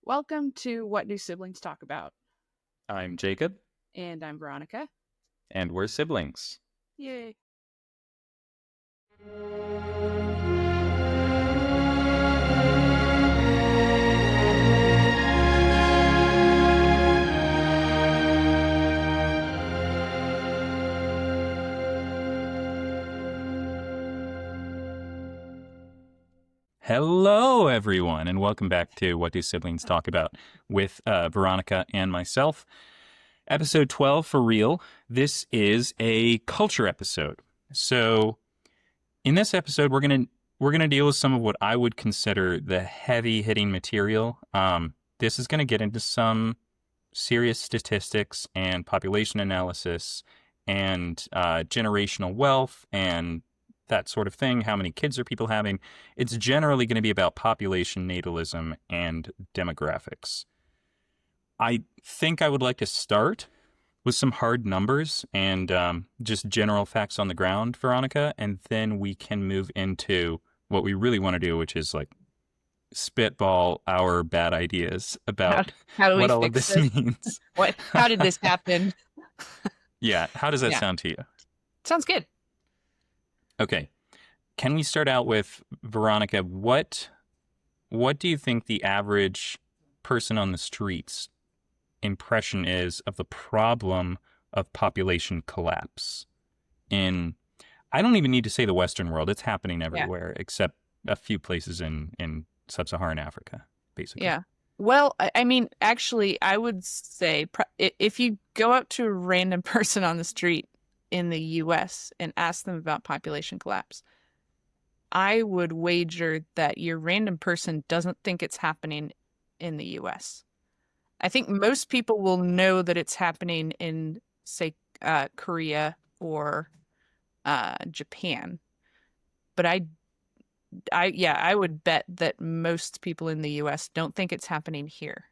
Welcome to What Do Siblings Talk About? I'm Jacob, And I'm Veronica. and we're siblings. Yay. Hello, everyone, and welcome back to What Do Siblings Talk About with Veronica and myself. Episode 12 for real. This is a culture episode. So, in this episode, we're gonna deal with some of what I would consider the heavy-hitting material. This is going to get into some serious statistics and population analysis and generational wealth and that sort of thing. How many kids are people having? It's generally going to be about population, natalism, and demographics. I think I would like to start with some hard numbers and just general facts on the ground, Veronica, and then we can move into what we really want to do, which is like spitball our bad ideas about how do we what all of fix this means. How did this happen? Yeah, how does that Yeah. sound to you? Sounds good. Okay. Can we start out with, Veronica, what do you think the average person on the streets impression is of the problem of population collapse in, I don't even need to say the Western world, it's happening everywhere except a few places in sub-Saharan Africa, basically. Yeah. Well, I mean, actually, I would say if you go up to a random person on the street in the U.S. and ask them about population collapse, I would wager that your random person doesn't think it's happening in the U.S. I think most people will know that it's happening in, say, Korea or Japan. But I would bet that most people in the U.S. don't think it's happening here.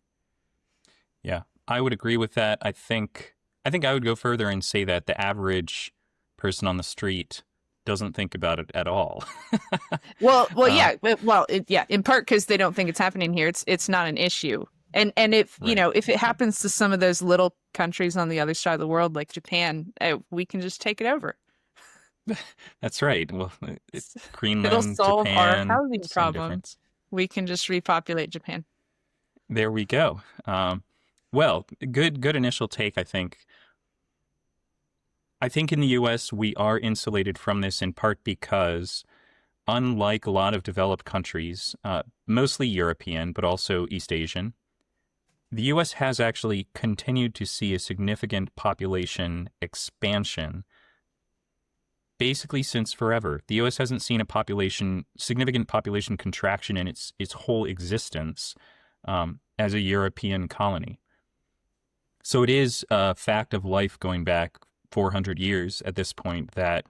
Yeah, I would agree with that. I think I would go further and say that the average person on the street doesn't think about it at all. Well, in part because they don't think it's happening here. It's not an issue. And if Right. if it happens to some of those little countries on the other side of the world, like Japan, we can just take it over. That's right. Well, Greenland, It'll solve Japan, our housing same problem. difference. We can just repopulate Japan. There we go. Well, good initial take, I think. I think in the U.S. we are insulated from this in part because, unlike a lot of developed countries, mostly European, but also East Asian, the U.S. has actually continued to see a significant population expansion basically since forever. The U.S. hasn't seen a significant population contraction in its whole existence as a European colony. So it is a fact of life going back 400 years at this point that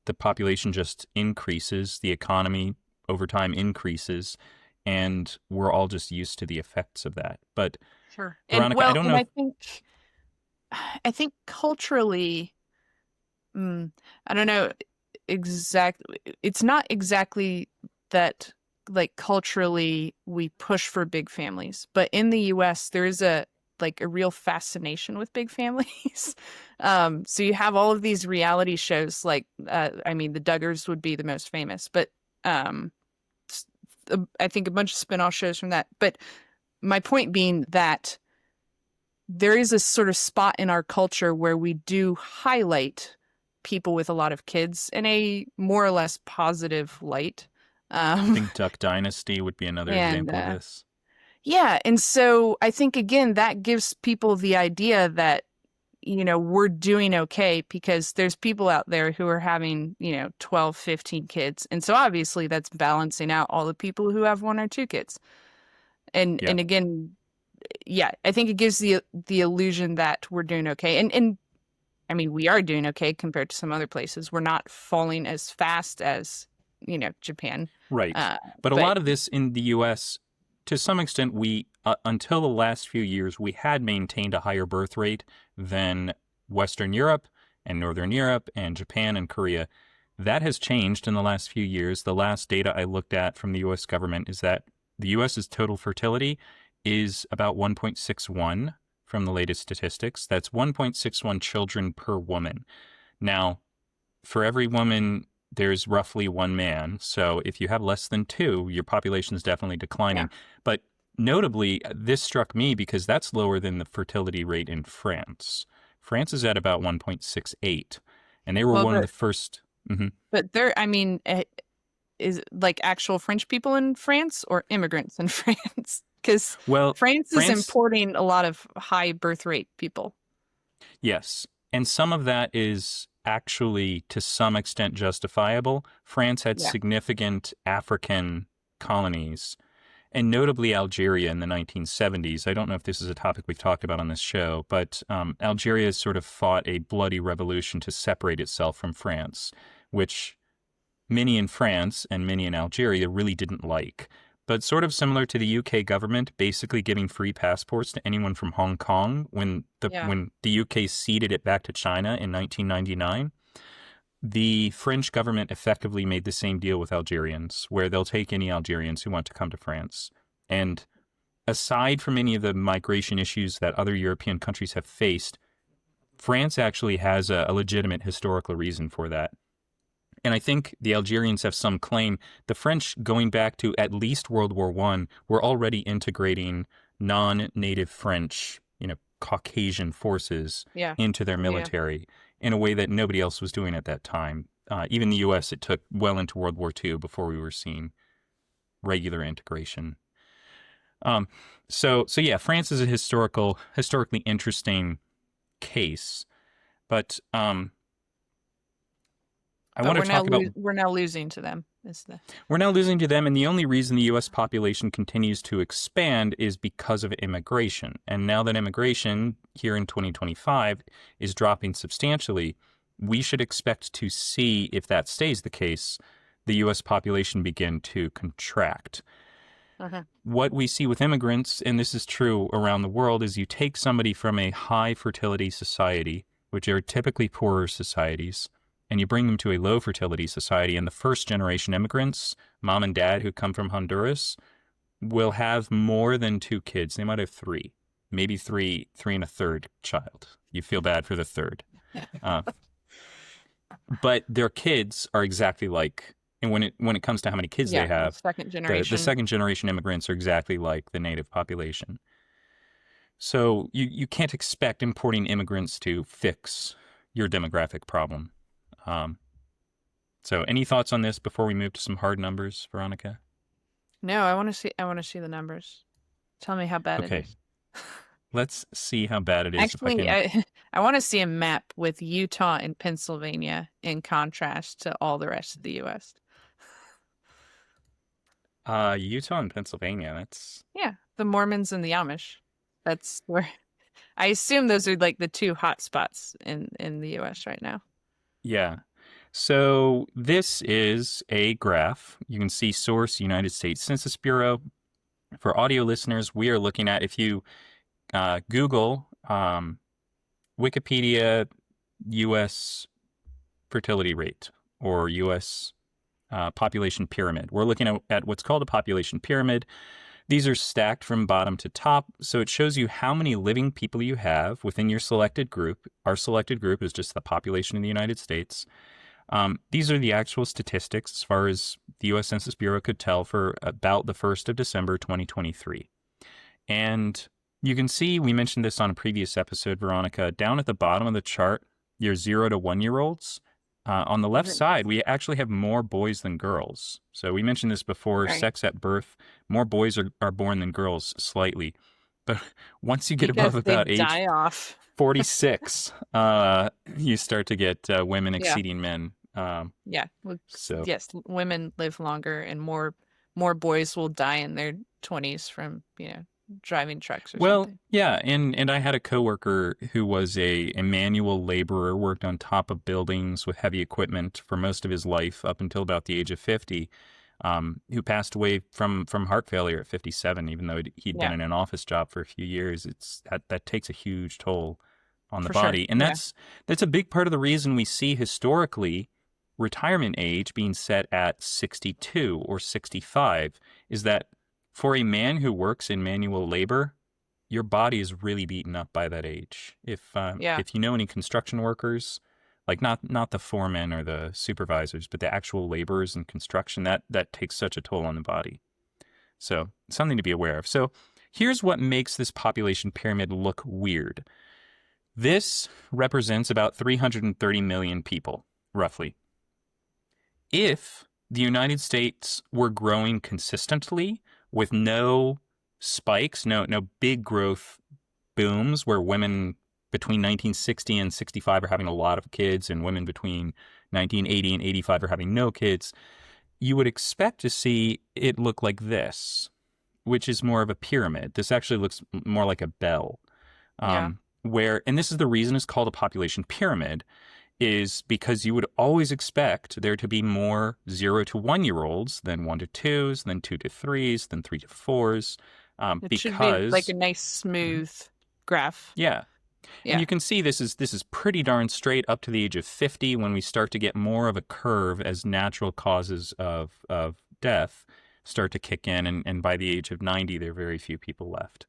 the population just increases, the economy over time increases, and we're all just used to the effects of that. But Sure. Veronica, I don't know. I think culturally, I don't know exactly. It's not exactly that, like, culturally we push for big families, but in the U.S. there is a real fascination with big families. So you have all of these reality shows, like, I mean, the Duggars would be the most famous, but I think a bunch of spin-off shows from that. But my point being that there is a sort of spot in our culture where we do highlight people with a lot of kids in a more or less positive light. I think Duck Dynasty would be another example of this. Yeah, and so I think, again, that gives people the idea that, we're doing okay because there's people out there who are having, 12, 15 kids. And so obviously that's balancing out all the people who have one or two kids. And again, I think it gives the illusion that we're doing okay. And I mean, we are doing okay compared to some other places. We're not falling as fast as, Japan. Right. But a lot of this in the U.S., to some extent, we, until the last few years, we had maintained a higher birth rate than Western Europe and Northern Europe and Japan and Korea. That has changed in the last few years. The last data I looked at from the U.S. government is that the U.S.'s total fertility is about 1.61 from the latest statistics. That's 1.61 children per woman. Now, for every woman, there's roughly one man. So if you have less than two, your population is definitely Yeah. declining. But notably, this struck me because that's lower than the fertility rate in France. France is at about 1.68, and they were Well, one of the first. Mhm. but I mean, is like actual French people in France or immigrants in France? Because Well, France is France, importing a lot of high birth rate people. yes. And some of that is actually to some extent justifiable. France had Yeah. significant African colonies, and notably Algeria in the 1970s. I don't know if this is a topic we've talked about on this show, but Algeria sort of fought a bloody revolution to separate itself from France, which many in France and many in Algeria really didn't like. But sort of similar to the UK government basically giving free passports to anyone from Hong Kong Yeah. when the UK ceded it back to China in 1999, the French government effectively made the same deal with Algerians, where they'll take any Algerians who want to come to France. And aside from any of the migration issues that other European countries have faced, France actually has a legitimate historical reason for that. And I think the Algerians have some claim. The French, going back to at least World War I, were already integrating non-native French, Caucasian forces Yeah. into their Yeah. military in a way that nobody else was doing at that time. Even the U.S., it took well into World War II before we were seeing regular integration. Um, so yeah, France is a historically interesting case, but I But want to talk about. we're now losing to them. Is the We're now losing to them, and the only reason the U.S. population continues to expand is because of immigration. And now that immigration here in 2025 is dropping substantially, we should expect to see, if that stays the case, the U.S. population begin to contract. uh-huh. What we see with immigrants, and this is true around the world, is you take somebody from a high fertility society, which are typically poorer societies, and you bring them to a low fertility society. And the first generation immigrants, mom and dad who come from Honduras, will have more than two kids. They might have three, maybe three and a third child. You feel bad for the third. Uh, but their kids are exactly like, and when it comes to how many kids they Yeah, the have, second the generation. second generation immigrants are exactly like the native population. So you can't expect importing immigrants to fix your demographic problem. Um, so any thoughts on this before we move to some hard numbers, Veronica? No, I want to see the numbers. Tell me how bad it Okay, is. let's see how bad it is. If I Actually, can, I want to see a map with Utah and Pennsylvania in contrast to all the rest of the US. Utah and Pennsylvania. That's Yeah, the Mormons and the Amish. That's where I assume those are like the two hot spots in the US right now. yeah. So this is a graph. You can see source United States Census Bureau. For audio listeners, we are looking at if you Google Wikipedia U.S. fertility rate or U.S. Population pyramid. We're looking at what's called a population pyramid. These are stacked from bottom to top, so it shows you how many living people you have within your selected group. Our selected group is just the population in the United States. These are the actual statistics as far as the U.S. Census Bureau could tell for about the 1st of December, 2023. And you can see, we mentioned this on a previous episode, Veronica, down at the bottom of the chart, your 0 to 1-year-olds. On the left Mhm. side, we actually have more boys than girls. So we mentioned this before, Right. sex at birth, more boys are born than girls slightly. But once you get above Because they about age die off. 46, you start to get women Yeah. exceeding men. Yeah. So, Yes, women live longer and more boys will die in their 20s from, driving trucks or well, something. yeah, and I had a coworker who was a manual laborer, worked on top of buildings with heavy equipment for most of his life up until about the age of 50, who passed away from heart failure at 57, even though he'd been Yeah, in an office job for a few years. That takes a huge toll on the for sure. body, and Yeah. that's a big part of the reason we see historically retirement age being set at 62 or 65 is that for a man who works in manual labor, your body is really beaten up by that age. Yeah. If you know any construction workers, like not the foremen or the supervisors, but the actual laborers in construction, that takes such a toll on the body. So something to be aware of. So here's what makes this population pyramid look weird. This represents about 330 million people, roughly. If the United States were growing consistently with no spikes, no big growth booms where women between 1960 and 65 are having a lot of kids and women between 1980 and 85 are having no kids, you would expect to see it look like this, which is more of a pyramid. This actually looks more like a bell. Yeah. And this is the reason it's called a population pyramid, is because you would always expect there to be more 0 to 1 year olds than 1 to 2s, then 2 to 3s, then 3 to 4s. It should be like Because a nice smooth graph. yeah, and Yeah. you can see this is pretty darn straight up to the age of 50 when we start to get more of a curve as natural causes of death start to kick in, and by the age of 90 there are very few people left.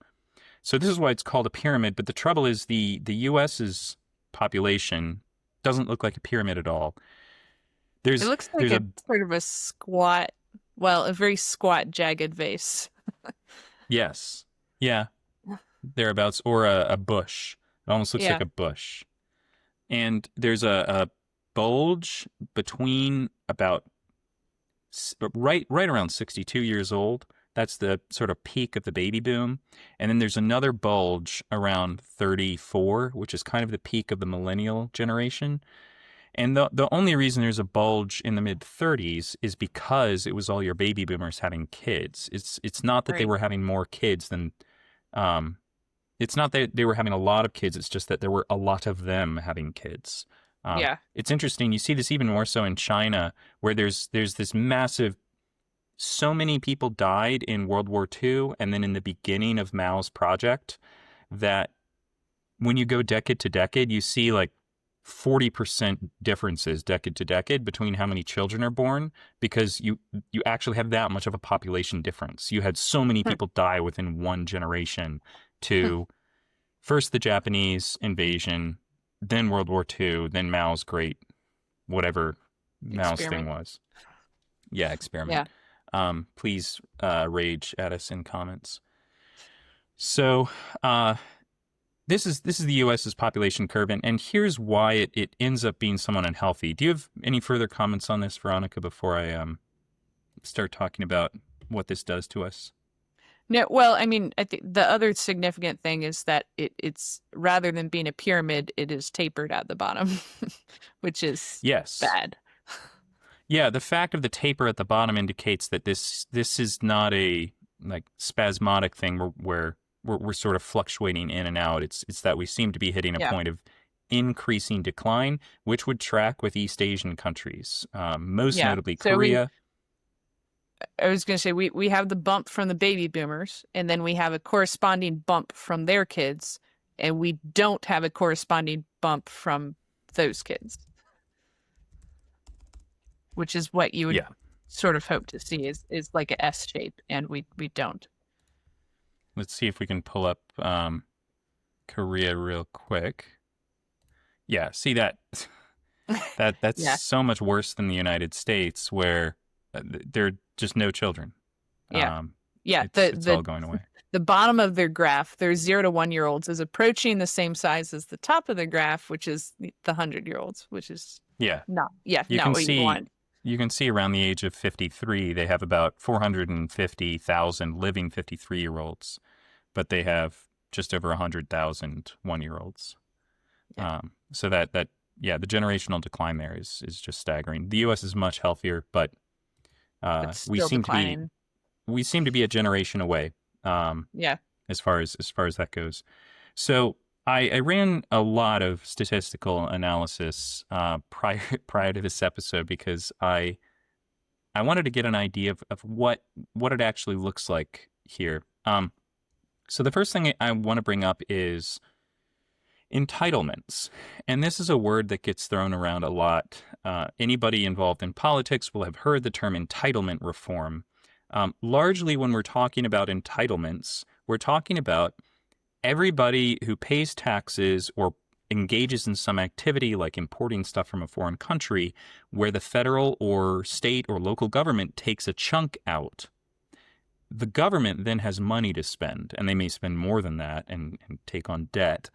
So this is why it's called a pyramid, but the trouble is the US's population doesn't look like a pyramid at all. It looks like There's a a sort of a squat, well, a very squat, jagged vase. yes. Yeah, thereabouts, or a bush. It almost looks like Yeah. a bush. And there's a bulge between about right around 62 years old. That's the sort of peak of the baby boom. And then there's another bulge around 34, which is kind of the peak of the millennial generation. And the only reason there's a bulge in the mid 30s is because it was all your baby boomers having kids. It's not that they Right. were having more kids than it's not that they were having a lot of kids, it's just that there were a lot of them having kids. Yeah. It's interesting. You see this even more so in China, where there's this massive, so many people died in World War II and then in the beginning of Mao's project, that when you go decade to decade, you see like 40% differences decade to decade between how many children are born, because you actually have that much of a population difference. You had so many people die within one generation to first the Japanese invasion, then World War II, then Mao's great, whatever Mao's thing Experiment. was. Yeah, Yeah. experiment. Please rage at us in comments. So this is the U.S.'s population curve, and here's why it ends up being somewhat unhealthy. Do you have any further comments on this, Veronica, before I start talking about what this does to us? No, well, I mean, I think the other significant thing is that it's rather than being a pyramid, it is tapered at the bottom, which is Yes. bad. Yeah, the fact of the taper at the bottom indicates that this is not a like spasmodic thing where we're sort of fluctuating in and out. It's that we seem to be hitting a Yeah. point of increasing decline, which would track with East Asian countries, most Yeah. notably So Korea. I was going to say we have the bump from the baby boomers, and then we have a corresponding bump from their kids, and we don't have a corresponding bump from those kids, which is what you would Yeah. sort of hope to see is like a S shape, and we don't. Let's see if we can pull up Korea real quick. Yeah, see that that's Yeah. so much worse than the United States, where there are just no children. Yeah. Yeah. It's all going away. The bottom of their graph, their 0 to 1 year olds, is approaching the same size as the top of the graph, which is the 100-year-olds, which is Yeah. not You not can what you see want. you can see around the age of 53, they have about 450,000 living 53-year-olds, but they have just over 100,000 1-year-olds. Yeah. So that yeah, the generational decline there is just staggering. The U.S. is much healthier, but It's we still seem declining. to be a generation away. Yeah. As far as that goes. So I ran a lot of statistical analysis prior to this episode, because I wanted to get an idea of what it actually looks like here. So the first thing I want to bring up is entitlements. And this is a word that gets thrown around a lot. Anybody involved in politics will have heard the term entitlement reform. Largely, when we're talking about entitlements, we're talking about everybody who pays taxes or engages in some activity like importing stuff from a foreign country where the federal or state or local government takes a chunk out. The government then has money to spend, and they may spend more than that and take on debt.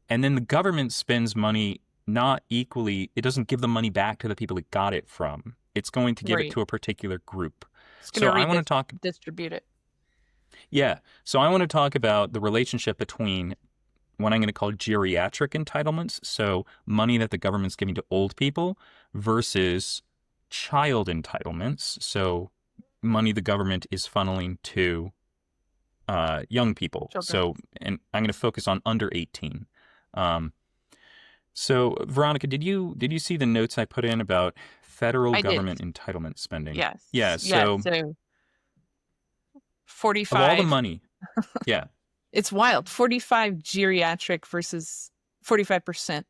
And then the government spends money not equally. It doesn't give the money back to the people it got it from. It's going to give it Right. to a particular group. It's So going I want to to talk, distribute it. yeah. So I want to talk about the relationship between what I'm going to call geriatric entitlements, so money that the government's giving to old people, versus child entitlements, so money the government is funneling to young people. Children. So, and I'm going to focus on under 18. Um, so, Veronica, did you see the notes I put in about federal I did. government entitlement spending? Yeah. Yes. Yes. So, So of all the 45. money, yeah, It's wild. 45 geriatric versus 45%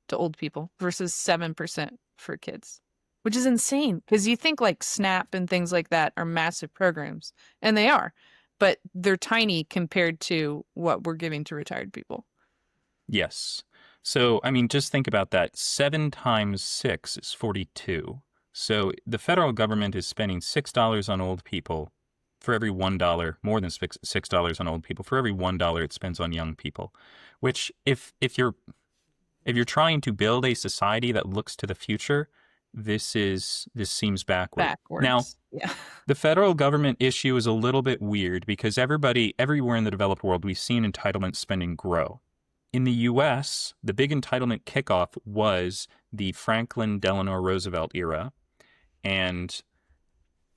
to old people versus 7% for kids, which is insane because you think like SNAP and things like that are massive programs, and they are, but they're tiny compared to what we're giving to retired people. yes. So, I mean, just think about that. 7 times 6 is 42. So the federal government is spending $6 on old people for every $1, more than $6 on old people for every $1 it spends on young people. Which, if you're trying to build a society that looks to the future, this seems backward. Now, Backwards. Yeah. the federal government issue is a little bit weird because everywhere in the developed world, we've seen entitlement spending grow. In the U.S., the big entitlement kickoff was the Franklin Delano Roosevelt era, and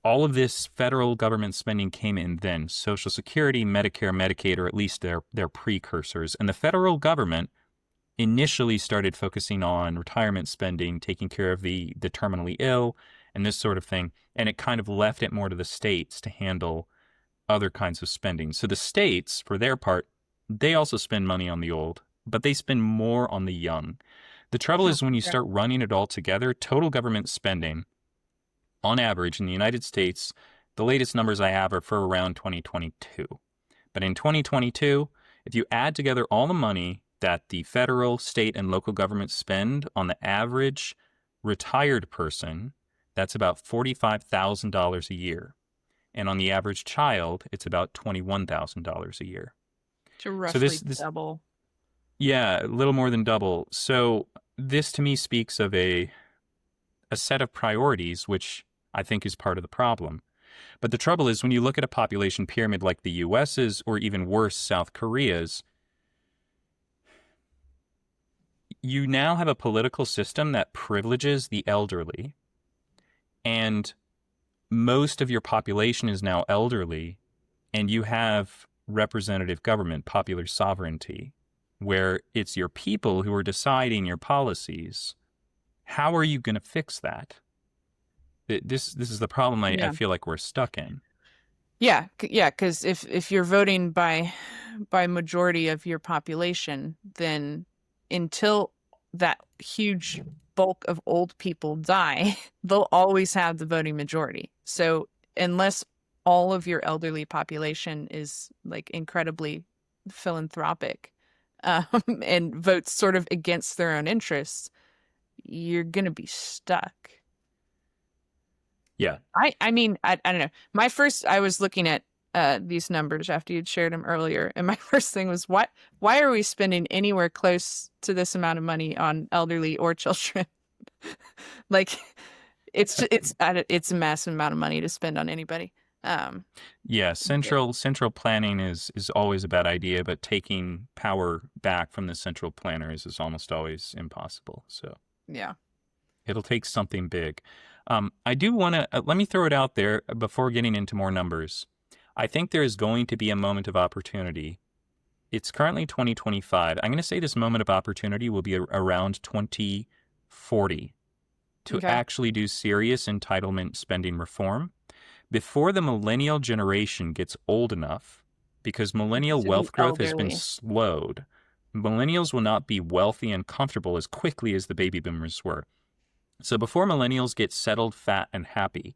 all of this federal government spending came in then. Social Security, Medicare, Medicaid, or at least their precursors. And the federal government initially started focusing on retirement spending, taking care of the terminally ill, and this sort of thing. And it kind of left it more to the states to handle other kinds of spending. So the states, for their part, they also spend money on the old, but they spend more on the young. The trouble is when you Yeah. start running it all together, total government spending, on average in the United States, the latest numbers I have are for around 2022. But in 2022, if you add together all the money that the federal, state, and local governments spend on the average retired person, that's about $45,000 a year. And on the average child, it's about $21,000 a year. To So roughly this, double. yeah, a little more than double. So this to me speaks of a set of priorities, which I think is part of the problem. But the trouble is when you look at a population pyramid like the US's, or even worse, South Korea's, you now have a political system that privileges the elderly, and most of your population is now elderly, and you have representative government, popular sovereignty, where it's your people who are deciding your policies. How are you going to fix that? This is the problem I Yeah. feel like we're stuck in. Yeah. Yeah. Because if you're voting by majority of your population, then until that huge bulk of old people die, they'll always have the voting majority. So unless all of your elderly population is like incredibly philanthropic and votes sort of against their own interests, you're gonna be stuck. Yeah. I mean, I don't know. I was looking at these numbers after you'd shared them earlier, and my first thing was, why are we spending anywhere close to this amount of money on elderly or children? Like, it's a massive amount of money to spend on anybody. Yeah, central planning is always a bad idea, but taking power back from the central planners is almost always impossible. So Yeah. it'll take something big. I do want to let me throw it out there before getting into more numbers. I think there is going to be a moment of opportunity. It's currently 2025. I'm going to say this moment of opportunity will be around 2040 to Okay. actually do serious entitlement spending reform before the millennial generation gets old enough, because millennial To be wealth growth has been elderly. slowed. Millennials will not be wealthy and comfortable as quickly as the baby boomers were. So before millennials get settled, fat, and happy,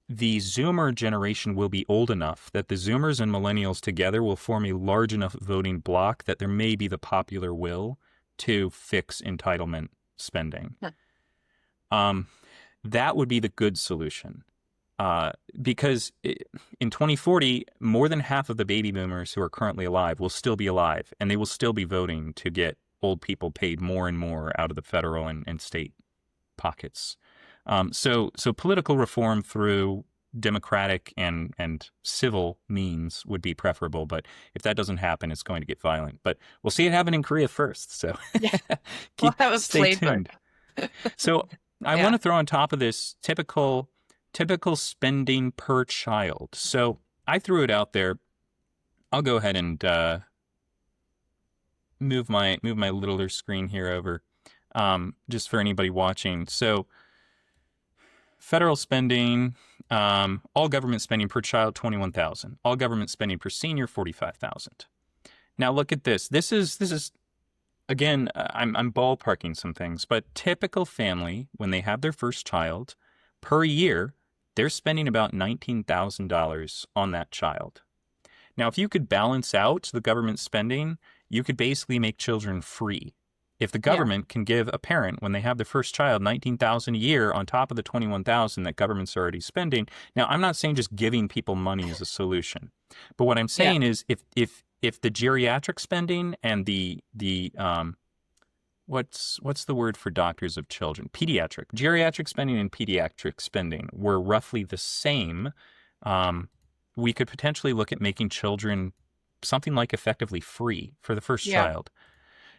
the Zoomer generation will be old enough that the Zoomers and millennials together will form a large enough voting bloc that there may be the popular will to fix entitlement spending. Huh. That would be the good solution. Because in 2040, more than half of the baby boomers who are currently alive will still be alive, and they will still be voting to get old people paid more and more out of the federal and state pockets. So political reform through democratic and civil means would be preferable. But if that doesn't happen, it's going to get violent. But we'll see it happen in Korea first. So Yeah. Well, that was stay flavor. tuned. So I Yeah. want to throw on top of this typical spending per child. So I threw it out there. I'll go ahead and move my littler screen here over, just for anybody watching. So federal spending, all government spending per child, 21,000. All government spending per senior, 45,000. Now look at this. This is again, I'm ballparking some things, but typical family, when they have their first child, per year, they're spending about $19,000 on that child. Now, if you could balance out the government spending, you could basically make children free. If the government can give a parent, when they have their first child, $19,000 a year on top of the $21,000 that government's already spending. Now, I'm not saying just giving people money is a solution, but what I'm saying is if the geriatric spending and the what's the word for doctors of children? Geriatric spending and pediatric spending were roughly the same. We could potentially look at making children something like effectively free for the first child.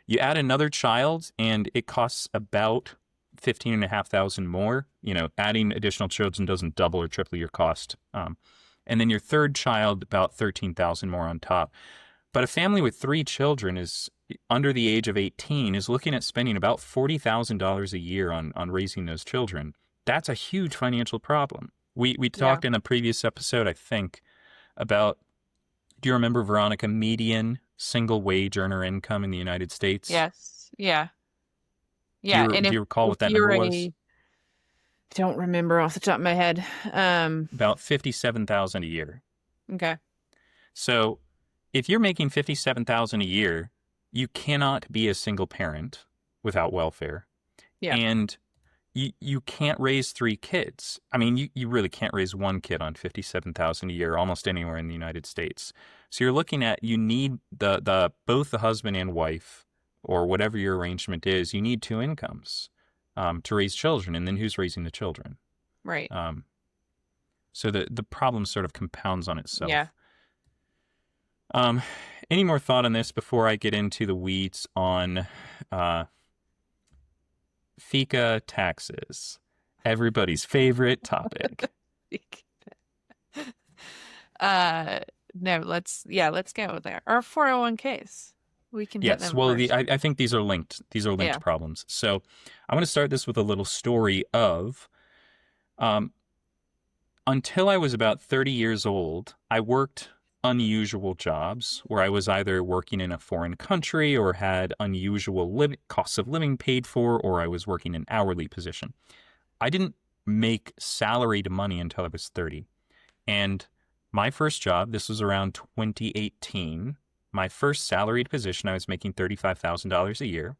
You add another child and it costs about $15,500 more. You know, adding additional children doesn't double or triple your cost. And then your third child, about $13,000 more on top. But a family with 3 children is under the age of 18 is looking at spending about $40,000 a year on raising those children. That's a huge financial problem. We talked in a previous episode, I think, about, do you remember, Veronica, median single wage earner income in the United States? Yes. Yeah. Do Yeah. you, And do you recall what that number was? Don't remember off the top of my head. About $57,000 a year. Okay. So if you're making $57,000 a year, you cannot be a single parent without welfare. Yeah. And you can't raise 3 kids. I mean, you really can't raise 1 kid on $57,000 a year almost anywhere in the United States. So you're looking at, you need both the husband and wife, or whatever your arrangement is, you need 2 incomes to raise children. And then who's raising the children? Right. So the problem sort of compounds on itself. Yeah. Any more thought on this before I get into the weeds on FICA taxes? Everybody's favorite topic. No, let's go there. Or 401ks. We can hit Yes, them well, first. I think these are linked. These are linked problems. So I'm going to start this with a little story of, until I was about 30 years old, I worked unusual jobs where I was either working in a foreign country or had unusual costs of living paid for, or I was working an hourly position. I didn't make salaried money until I was 30. And my first job, this was around 2018, my first salaried position, I was making $35,000 a year.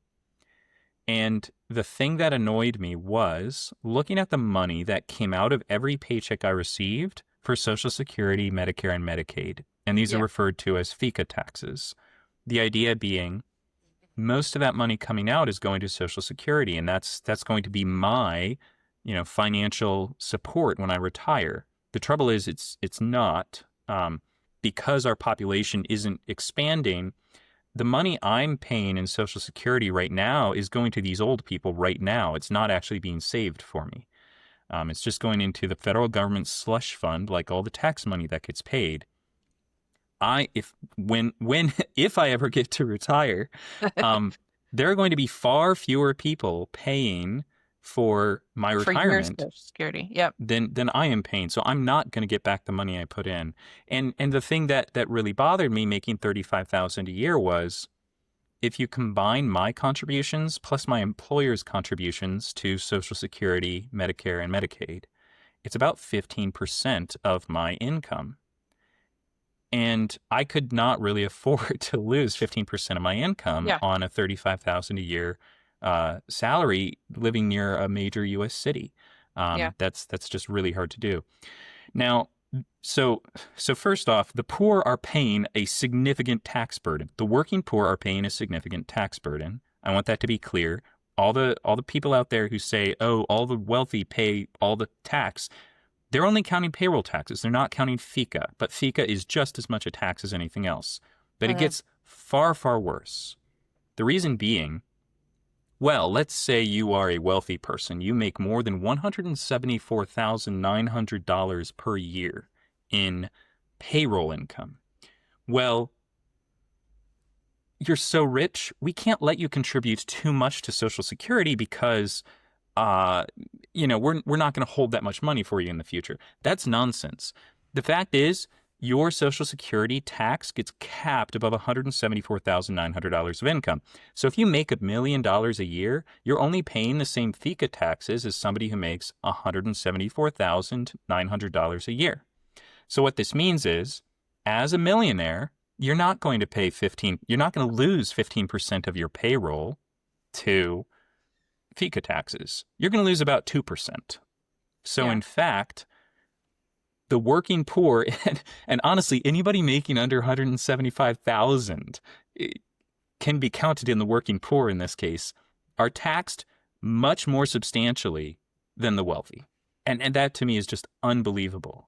And the thing that annoyed me was looking at the money that came out of every paycheck I received for Social Security, Medicare, and Medicaid. And these are referred to as FICA taxes. The idea being most of that money coming out is going to Social Security, and that's going to be my, financial support when I retire. The trouble is it's not, because our population isn't expanding. The money I'm paying in Social Security right now is going to these old people right now. It's not actually being saved for me. It's just going into the federal government slush fund, like all the tax money that gets paid. If I ever get to retire, there are going to be far fewer people paying for my retirement Social Security. than I am paying. So I'm not going to get back the money I put in. And the thing that really bothered me making $35,000 a year was, if you combine my contributions plus my employer's contributions to Social Security, Medicare, and Medicaid, it's about 15% of my income. And I could not really afford to lose 15% of my income Yeah. on a 35,000 a year salary living near a major U.S. city. Yeah. That's just really hard to do. Now, so so first off, the poor are paying a significant tax burden. The working poor are paying a significant tax burden. I want that to be clear. All the people out there who say, "Oh, all the wealthy pay all the tax," they're only counting payroll taxes. They're not counting FICA, but FICA is just as much a tax as anything else. But it Uh-huh. gets far, far worse. The reason being, well, let's say you are a wealthy person. You make more than $174,900 per year in payroll income. Well, you're so rich, we can't let you contribute too much to Social Security because uh, we're not going to hold that much money for you in the future. That's nonsense. The fact is, your Social Security tax gets capped above $174,900 of income. So if you make $1 million a year, you're only paying the same FICA taxes as somebody who makes $174,900 a year. So what this means is, as a millionaire, you're not going to you're not going to lose 15% of your payroll to FICA taxes. You're going to lose about 2%. So Yeah. in fact, the working poor and honestly anybody making under 175,000 can be counted in the working poor in this case are taxed much more substantially than the wealthy. And that to me is just unbelievable.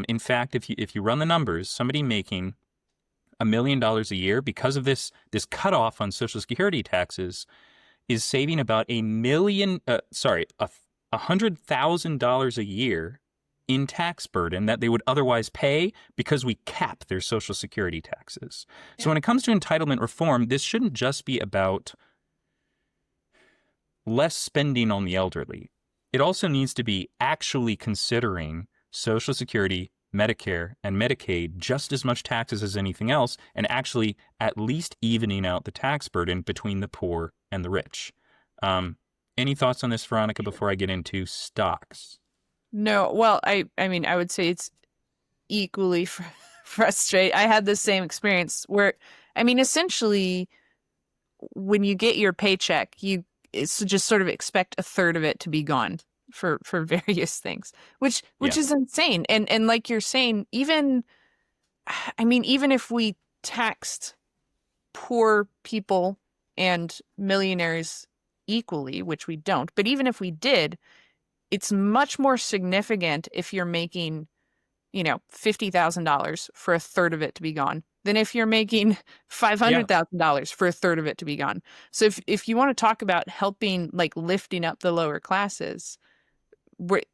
In fact, if you run the numbers, somebody making $1 million a year because of this cutoff on Social Security taxes is saving about $100,000 a year in tax burden that they would otherwise pay because we cap their Social Security taxes. So Yeah. when it comes to entitlement reform, this shouldn't just be about less spending on the elderly. It also needs to be actually considering Social Security, Medicare, and Medicaid just as much taxes as anything else, and actually at least evening out the tax burden between the poor and the rich. Any thoughts on this, Veronica, before I get into stocks? No, well, I mean, I would say it's equally frustrating. I had the same experience where, I mean, essentially, when you get your paycheck, it's just sort of expect a third of it to be gone for various things, which Yeah. is insane. And like you're saying, even I mean, even if we taxed poor people and millionaires equally, which we don't, but even if we did, it's much more significant if you're making, $50,000 for a third of it to be gone than if you're making Yeah. $500,000 for a third of it to be gone. So if you want to talk about helping, like lifting up the lower classes,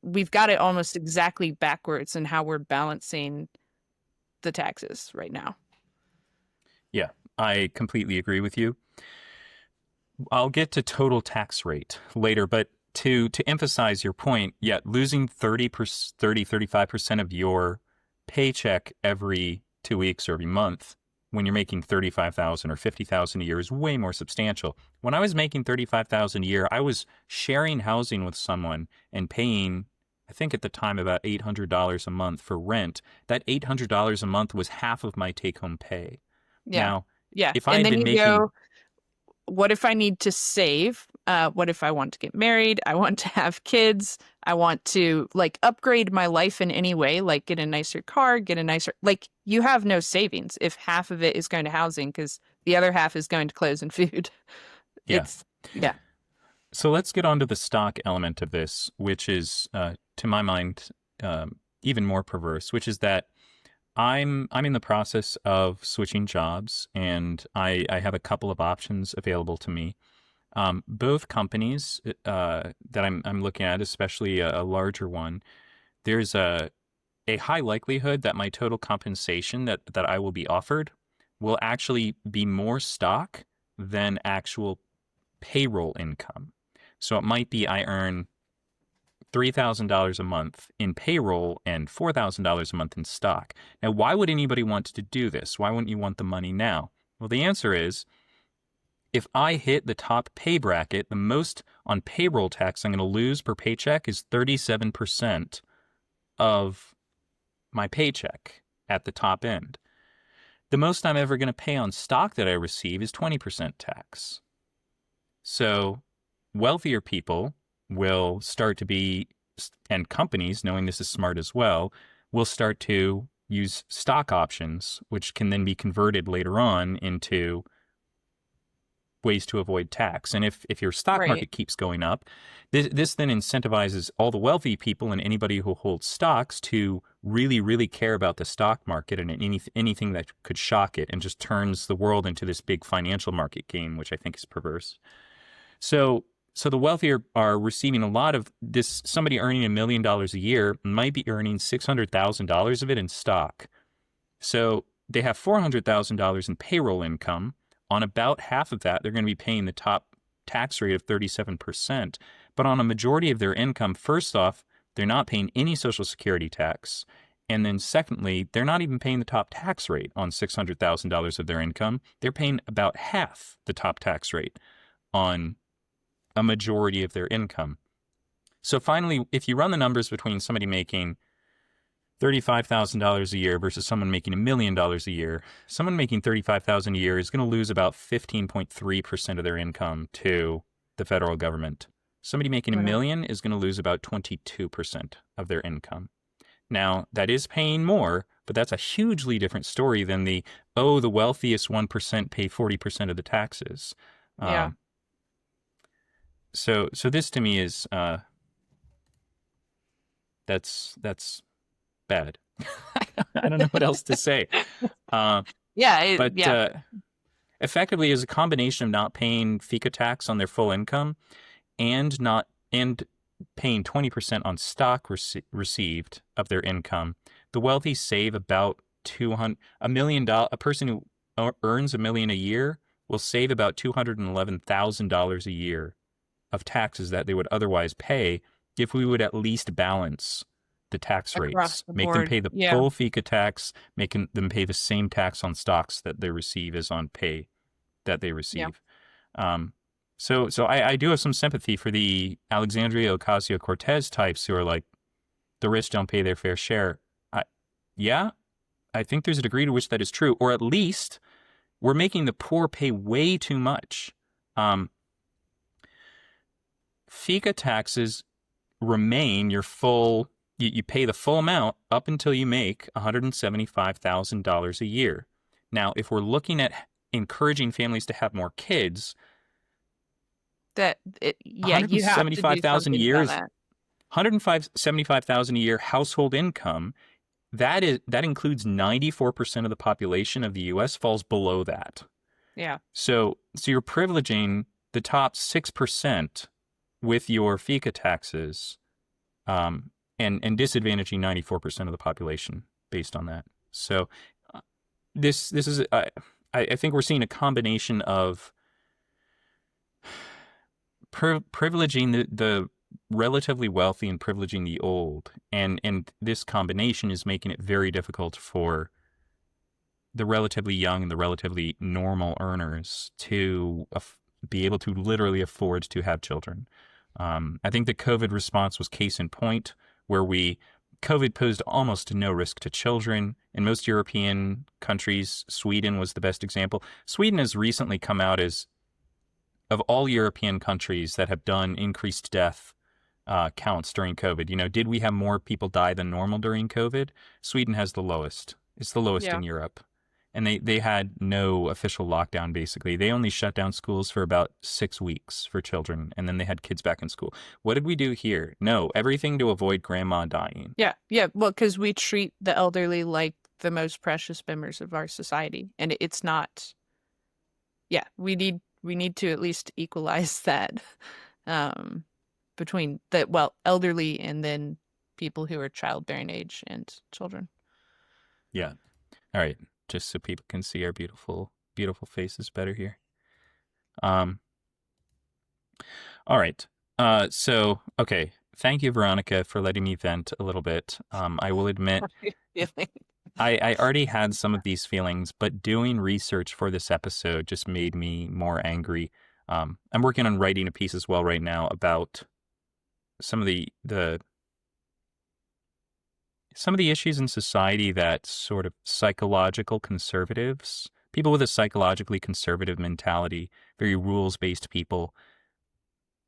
we've got it almost exactly backwards in how we're balancing the taxes right now. Yeah. I completely agree with you. I'll get to total tax rate later, but to emphasize your point, yeah, losing 35% of your paycheck every 2 weeks or every month when you're making 35,000 or 50,000 a year is way more substantial. When I was making 35,000 a year, I was sharing housing with someone and paying, I think at the time, about $800 a month for rent. That $800 a month was half of my take-home pay. Yeah. Now, Yeah. if I And had then been you making, go, what if I need to save? What if I want to get married? I want to have kids. I want to like upgrade my life in any way, like get a nicer car, get a nicer, like you have no savings if half of it is going to housing because the other half is going to clothes and food. yeah. Yeah. So let's get on to the stock element of this, which is, to my mind, even more perverse, which is that I'm in the process of switching jobs, and I have a couple of options available to me. Both companies that I'm looking at, especially a larger one, there's a high likelihood that my total compensation that I will be offered will actually be more stock than actual payroll income. So it might be I earn $3,000 a month in payroll and $4,000 a month in stock. Now, why would anybody want to do this? Why wouldn't you want the money now? Well, the answer is if I hit the top pay bracket, the most on payroll tax I'm going to lose per paycheck is 37% of my paycheck at the top end. The most I'm ever going to pay on stock that I receive is 20% tax. So wealthier people will start to be, and companies, knowing this is smart as well, will start to use stock options, which can then be converted later on into ways to avoid tax. And if your stock Right. market keeps going up, this then incentivizes all the wealthy people and anybody who holds stocks to really, really care about the stock market and anything that could shock it, and just turns the world into this big financial market game, which I think is perverse. So the wealthier are receiving a lot of this. Somebody earning $1 million a year might be earning $600,000 of it in stock. So they have $400,000 in payroll income. On about half of that, they're going to be paying the top tax rate of 37%. But on a majority of their income, first off, they're not paying any Social Security tax. And then secondly, they're not even paying the top tax rate on $600,000 of their income. They're paying about half the top tax rate on a majority of their income. So finally, if you run the numbers between somebody making $35,000 a year versus someone making $1 million a year, someone making $35,000 a year is going to lose about 15.3% of their income to the federal government. Somebody making $1 million is going to lose about 22% of their income. Now, that is paying more, but that's a hugely different story than the wealthiest 1% pay 40% of the taxes. Yeah. So this to me is that's bad. I don't know what else to say. Effectively, is a combination of not paying FICA tax on their full income and paying 20% on stock received of their income. The wealthy save about $1 million. A person who earns $1 million a year will save about $211,000 a year of taxes that they would otherwise pay if we would at least balance the tax rates, make them pay the full FICA tax, making them pay the same tax on stocks that they receive as on pay that they receive. So I do have some sympathy for the Alexandria Ocasio-Cortez types who are like, the rich don't pay their fair share. I think there's a degree to which that is true, or at least we're making the poor pay way too much. FICA taxes remain your full. You pay the full amount up until you make $175,000 a year. Now, if we're looking at encouraging families to have more kids, you have to do something about that. $175,000 a year household income, that includes 94% of the population of the U.S. falls below that. Yeah. So you're privileging the top 6% with your FICA taxes, and disadvantaging 94% of the population based on that. So this is I think we're seeing a combination of privileging the relatively wealthy and privileging the old, and this combination is making it very difficult for the relatively young and the relatively normal earners to be able to literally afford to have children. I think the COVID response was case in point, where COVID posed almost no risk to children. In most European countries, Sweden was the best example. Sweden has recently come out as, of all European countries that have done increased death counts during COVID, did we have more people die than normal during COVID? Sweden has the lowest. It's the lowest in Europe. And they had no official lockdown, basically. They only shut down schools for about 6 weeks for children, and then they had kids back in school. What did we do here? No, everything to avoid grandma dying. Yeah. Well, because we treat the elderly like the most precious members of our society, and it's not. Yeah, we need to at least equalize that between the elderly and then people who are childbearing age and children. Yeah. All right. Just so people can see our beautiful, beautiful faces better here. All right. Okay. Thank you, Veronica, for letting me vent a little bit. I will admit, I already had some of these feelings, but doing research for this episode just made me more angry. I'm working on writing a piece as well right now about some of the some of the issues in society that sort of psychological conservatives, people with a psychologically conservative mentality, very rules-based people,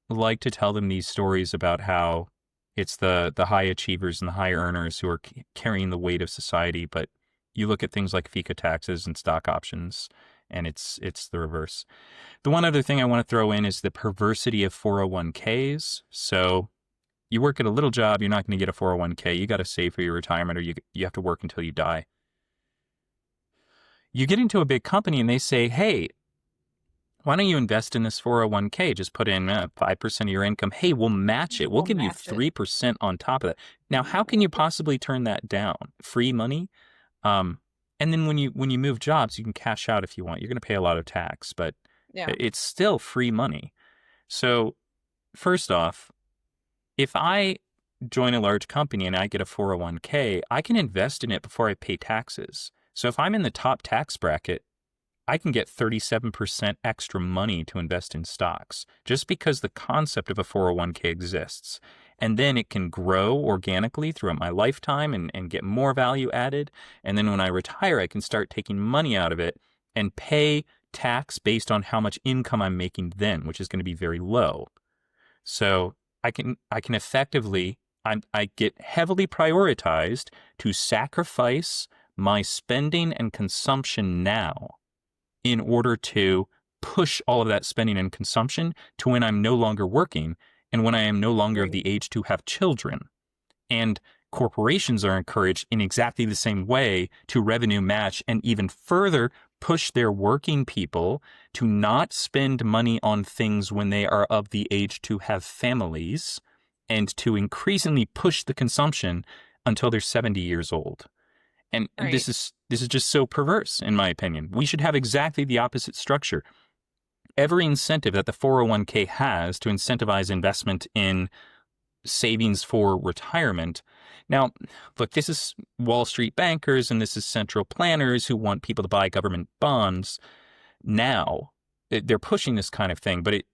like to tell them these stories about how it's the high achievers and the high earners who are carrying the weight of society. But you look at things like FICA taxes and stock options, and it's the reverse. The one other thing I want to throw in is the perversity of 401ks. So you work at a little job, you're not going to get a 401k. You got to save for your retirement, or you have to work until you die. You get into a big company and they say, hey, why don't you invest in this 401k? Just put in 5% of your income. Hey, we'll match it. We'll give you 3% on top of that. Now, how can you possibly turn that down? Free money? And then when you move jobs, you can cash out if you want. You're going to pay a lot of tax, but it's still free money. So first off, if I join a large company and I get a 401k, I can invest in it before I pay taxes. So if I'm in the top tax bracket, I can get 37% extra money to invest in stocks just because the concept of a 401k exists. And then it can grow organically throughout my lifetime and get more value added. And then when I retire, I can start taking money out of it and pay tax based on how much income I'm making then, which is going to be very low. So I can effectively, I get heavily prioritized to sacrifice my spending and consumption now in order to push all of that spending and consumption to when I'm no longer working and when I am no longer of the age to have children. And corporations are encouraged in exactly the same way to revenue match and even further push their working people to not spend money on things when they are of the age to have families and to increasingly push the consumption until they're 70 years old. And this is just so perverse, in my opinion. We should have exactly the opposite structure. Every incentive that the 401k has to incentivize investment in savings for retirement. Now, look, this is Wall Street bankers and this is central planners who want people to buy government bonds. Now, they're pushing this kind of thing, but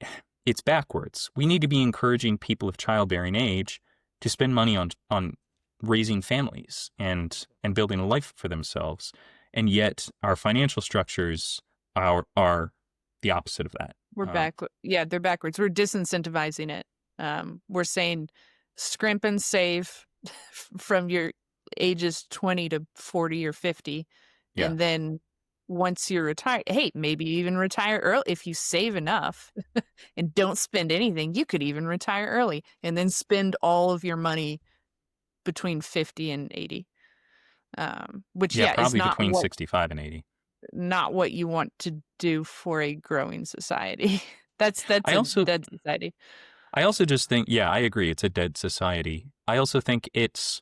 it's backwards. We need to be encouraging people of childbearing age to spend money on raising families and building a life for themselves. And yet our financial structures are the opposite of that. We're back. Yeah, they're backwards. We're disincentivizing it. We're saying scrimp and save from your ages 20 to 40 or 50. Yeah. And then once you're retired, hey, maybe even retire early. If you save enough and don't spend anything, you could even retire early and then spend all of your money between 50 and 80. Which probably is not between 65 and 80. Not what you want to do for a growing society. That's a dead society. I also just think, I agree, it's a dead society. I also think it's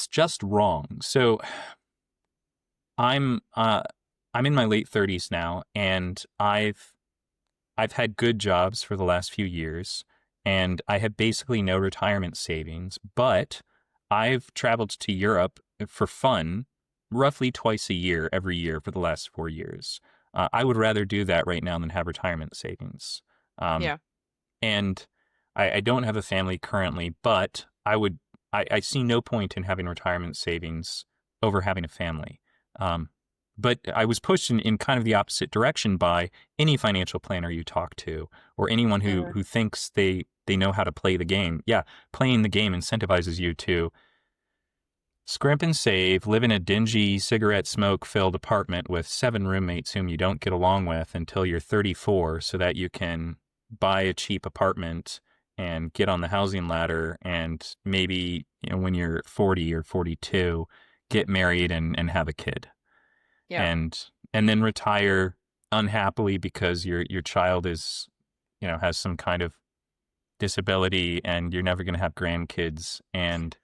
just wrong. So I'm in my late 30s now, and I've had good jobs for the last few years, and I have basically no retirement savings, but I've traveled to Europe for fun roughly twice a year, every year for the last 4 years. I would rather do that right now than have retirement savings. And I don't have a family currently, but I see no point in having retirement savings over having a family. But I was pushed in kind of the opposite direction by any financial planner you talk to, or anyone who thinks they know how to play the game. Yeah, playing the game incentivizes you to scrimp and save, live in a dingy cigarette smoke-filled apartment with 7 roommates whom you don't get along with until you're 34 so that you can buy a cheap apartment and get on the housing ladder and maybe, when you're 40 or 42, get married and have a kid. Yeah. And then retire unhappily because your child is, has some kind of disability and you're never going to have grandkids and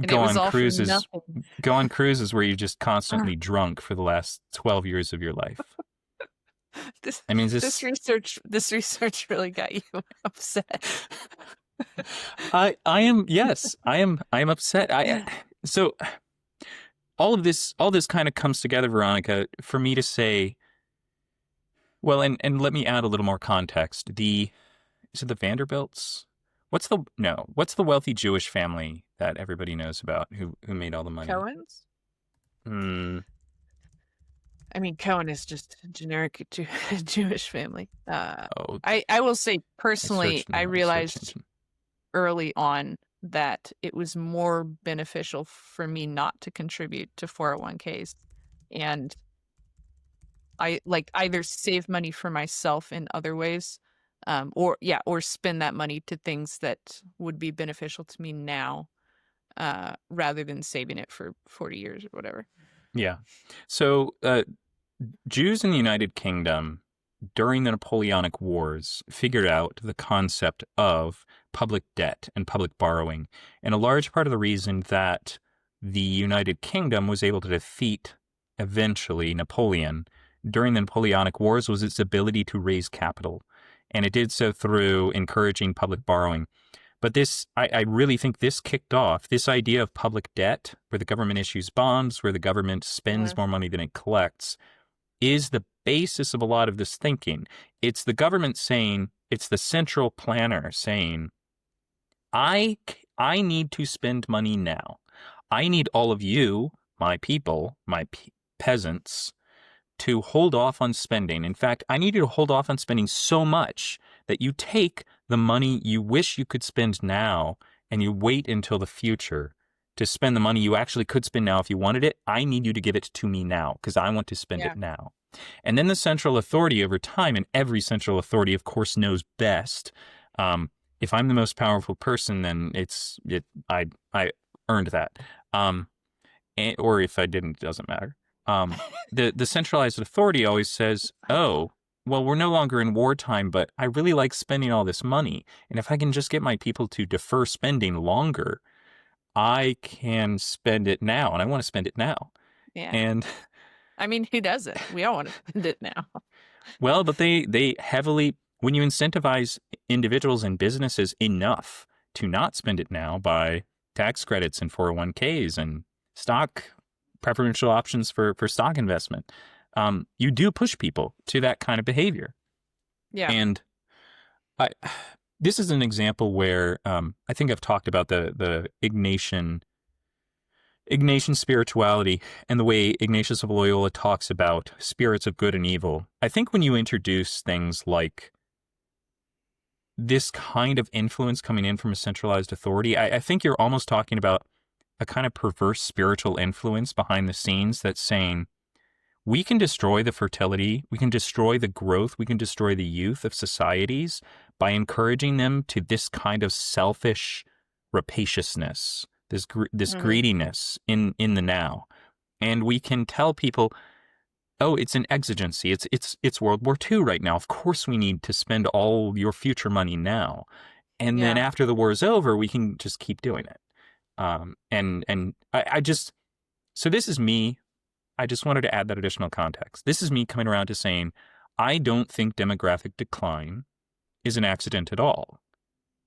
go on cruises where you're just constantly drunk for the last 12 years of your life. This research really got you upset. I am upset. So all this kind of comes together, Veronica, for me to say, well, and let me add a little more context. Is it the Vanderbilts? What's the wealthy Jewish family that everybody knows about who made all the money? Cohen's? Hmm. I mean, Cohen is just a generic Jewish family. Oh, I will say I personally, searched I them on a search realized engine. early on that it was more beneficial for me not to contribute to 401ks, and I like either save money for myself in other ways, or spend that money to things that would be beneficial to me now, rather than saving it for 40 years or whatever. Yeah. So Jews in the United Kingdom during the Napoleonic Wars figured out the concept of public debt and public borrowing. And a large part of the reason that the United Kingdom was able to defeat eventually Napoleon during the Napoleonic Wars was its ability to raise capital. And it did so through encouraging public borrowing. But I really think this kicked off this idea of public debt, where the government issues bonds, where the government spends Uh, more money than it collects, is the basis of a lot of this thinking. It's the government saying, it's the central planner saying, I need to spend money now. I need all of you, my people, my peasants, to hold off on spending. In fact, I need you to hold off on spending so much that you take the money you wish you could spend now and you wait until the future to spend the money you actually could spend now if you wanted it. I need you to give it to me now because I want to spend yeah, it now. And then the central authority over time, and every central authority, of course, knows best. If I'm the most powerful person, then I earned that. Or if I didn't, it doesn't matter. The centralized authority always says, "Oh, well, we're no longer in wartime, but I really like spending all this money, and if I can just get my people to defer spending longer, I can spend it now, and I want to spend it now." yeah. And I mean, who doesn't? We all want to spend it now. well, but they heavily when you incentivize individuals and businesses enough to not spend it now by tax credits and 401ks and stock preferential options for stock investment, you do push people to that kind of behavior. Yeah. And I, this is an example where I think I've talked about the Ignatian spirituality and the way Ignatius of Loyola talks about spirits of good and evil. I think when you introduce things like this kind of influence coming in from a centralized authority, I think you're almost talking about a kind of perverse spiritual influence behind the scenes that's saying, we can destroy the fertility, we can destroy the growth, we can destroy the youth of societies by encouraging them to this kind of selfish rapaciousness, this Hmm. greediness in the now. And we can tell people, oh, it's an exigency. It's World War II right now. Of course we need to spend all your future money now. And then Yeah. after the war is over, we can just keep doing it. And I just so this is me. I just wanted to add that additional context. This is me coming around to saying, I don't think demographic decline is an accident at all.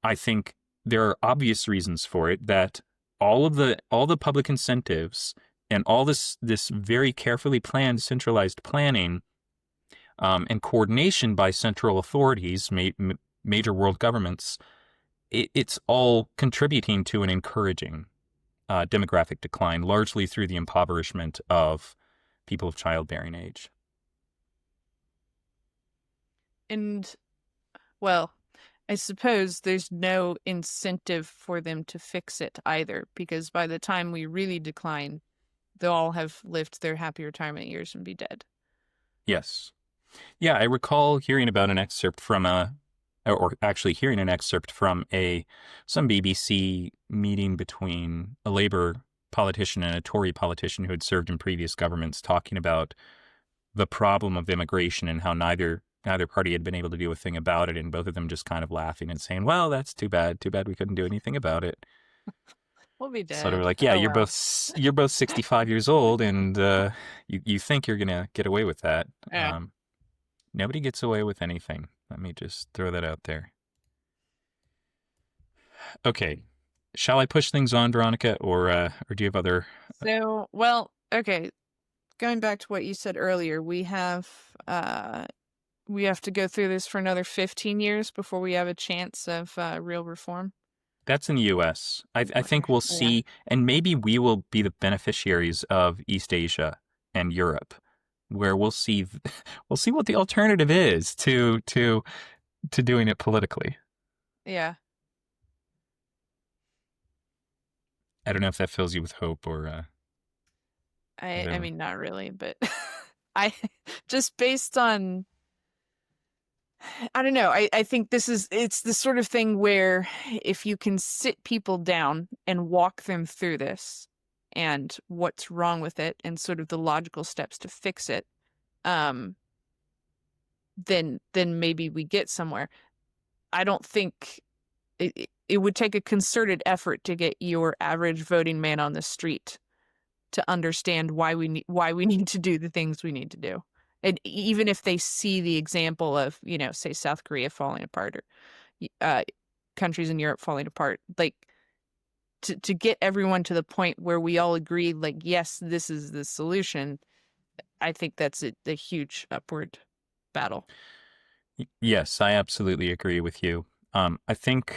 I think there are obvious reasons for it that all the public incentives and all this very carefully planned centralized planning and coordination by central authorities, major world governments, it's all contributing to an encouraging demographic decline, largely through the impoverishment of people of childbearing age. And well, I suppose there's no incentive for them to fix it either, because by the time we really decline, they'll all have lived their happy retirement years and be dead. Yes. Yeah, I recall hearing about an excerpt from or actually hearing an excerpt from some BBC meeting between a Labour politician and a Tory politician who had served in previous governments, talking about the problem of immigration and how neither party had been able to do a thing about it, and both of them just kind of laughing and saying, "Well, that's too bad. Too bad we couldn't do anything about it." We'll be Sort of dead. like, yeah, Oh well. you're both 65 years old, and you think you're gonna get away with that. Yeah. Nobody gets away with anything. Let me just throw that out there. Okay, shall I push things on, Veronica, or do you have other? So, well, okay. Going back to what you said earlier, we have we have to go through this for another 15 years before we have a chance of real reform. That's in the US. I think we'll Yeah. see, and maybe we will be the beneficiaries of East Asia and Europe, where we'll see we'll see what the alternative is to doing it politically. Yeah. I don't know if that fills you with hope or I whatever. mean, not really, but I just based on, I don't know. I think it's the sort of thing where if you can sit people down and walk them through this and what's wrong with it and sort of the logical steps to fix it, um, then maybe we get somewhere. I don't think it would take a concerted effort to get your average voting man on the street to understand why we need to do the things we need to do. And even if they see the example of, say South Korea falling apart or uh, countries in Europe falling apart, like to get everyone to the point where we all agree, like, yes, this is the solution, I think that's a huge upward battle. Yes, I absolutely agree with you. I think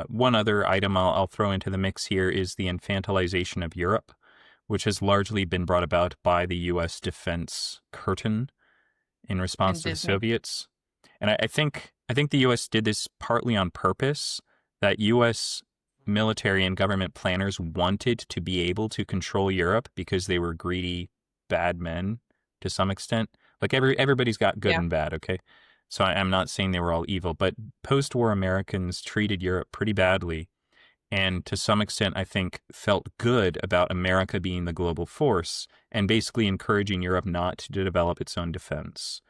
one other item I'll throw into the mix here is the infantilization of Europe, which has largely been brought about by the U.S. defense curtain in response And to the Disney. Soviets. And I think the U.S. did this partly on purpose, that U.S. military and government planners wanted to be able to control Europe because they were greedy, bad men to some extent. Like everybody's got good Yeah. and bad, okay? So I'm not saying they were all evil, but post-war Americans treated Europe pretty badly, and to some extent, I think, felt good about America being the global force and basically encouraging Europe not to develop its own defense.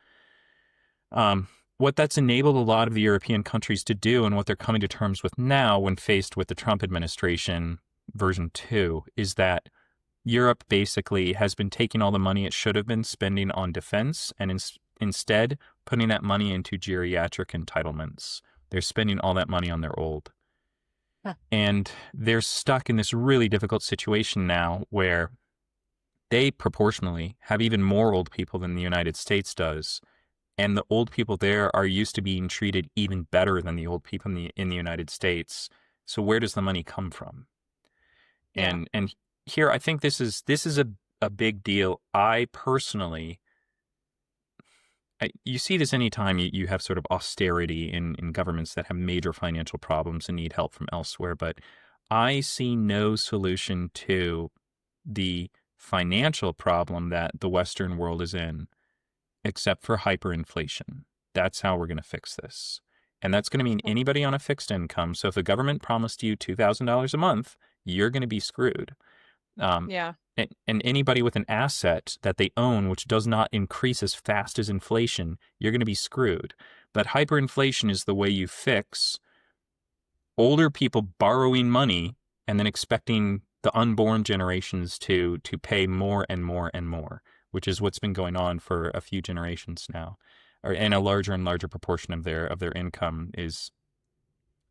What that's enabled a lot of the European countries to do, and what they're coming to terms with now when faced with the Trump administration version 2, is that Europe basically has been taking all the money it should have been spending on defense and instead putting that money into geriatric entitlements. They're spending all that money on their old. Huh. And they're stuck in this really difficult situation now where they proportionally have even more old people than the United States does. And the old people there are used to being treated even better than the old people in the United States. So where does the money come from? Yeah. And here I think this is a big deal. I personally, you see this anytime you have sort of austerity in governments that have major financial problems and need help from elsewhere, but I see no solution to the financial problem that the Western world is in except for hyperinflation. That's how we're going to fix this. And that's going to mean anybody on a fixed income. So if the government promised you $2,000 a month, you're going to be screwed. Um, Yeah. and anybody with an asset that they own, which does not increase as fast as inflation, you're going to be screwed. But hyperinflation is the way you fix older people borrowing money and then expecting the unborn generations to pay more and more and more, which is what's been going on for a few generations now. And a larger and larger proportion of their income is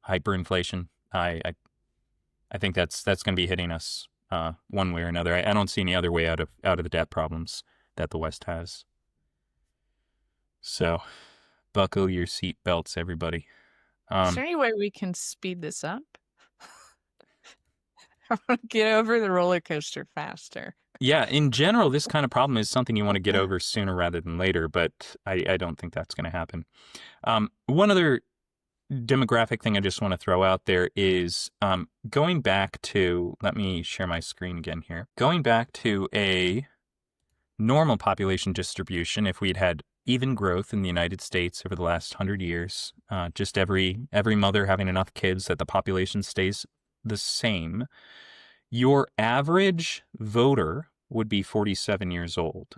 hyperinflation. I think that's going to be hitting us one way or another. I don't see any other way out of the debt problems that the West has. So, buckle your seat belts, everybody. Is there any way we can speed this up? I want to get over the roller coaster faster. Yeah, in general, this kind of problem is something you want to get over sooner rather than later, but I don't think that's going to happen. One other demographic thing I just want to throw out there is going back to, let me share my screen again here. Going back to a normal population distribution, if we'd had even growth in the United States over the last 100 years, just every mother having enough kids that the population stays the same, your average voter would be 47 years old.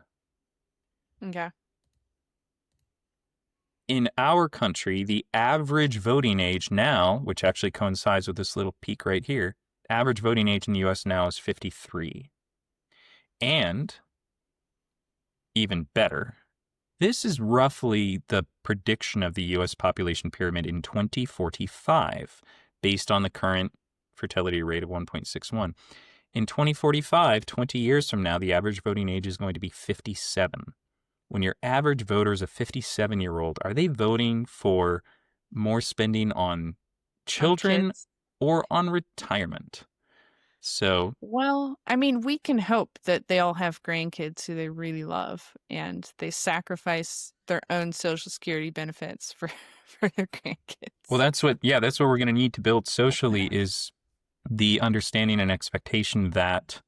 Okay. In our country, the average voting age now, which actually coincides with this little peak right here, average voting age in the US now is 53. And even better, this is roughly the prediction of the US population pyramid in 2045, based on the current fertility rate of 1.61. In 2045, 20 years from now, the average voting age is going to be 57. when your average voter is a 57-year-old, are they voting for more spending on On children kids. or on retirement? So, Well, I mean, we can hope that they all have grandkids who they really love and they sacrifice their own Social Security benefits for for their well, grandkids. that's what we're going to need to build socially is the understanding and expectation that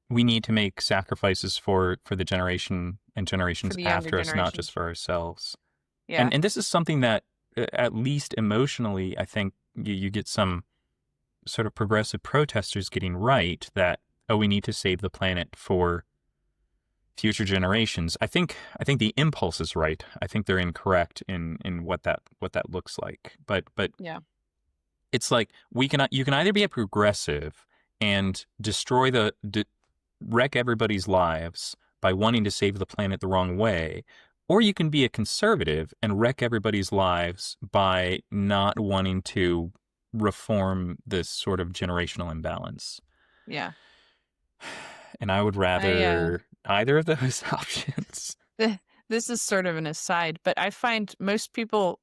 we need to make sacrifices for the generation and For generations the younger after us, not just generations. for ourselves. Yeah. And this is something that, at least emotionally, I think you get some sort of progressive protesters getting right that, oh, we need to save the planet for future generations. I think the impulse is right. I think they're incorrect in what that looks like. But Yeah. it's like you can either be a progressive and wreck everybody's lives by wanting to save the planet the wrong way, or you can be a conservative and wreck everybody's lives by not wanting to reform this sort of generational imbalance. Yeah. And I would I rather either of those options. this is sort of an aside, but I find most people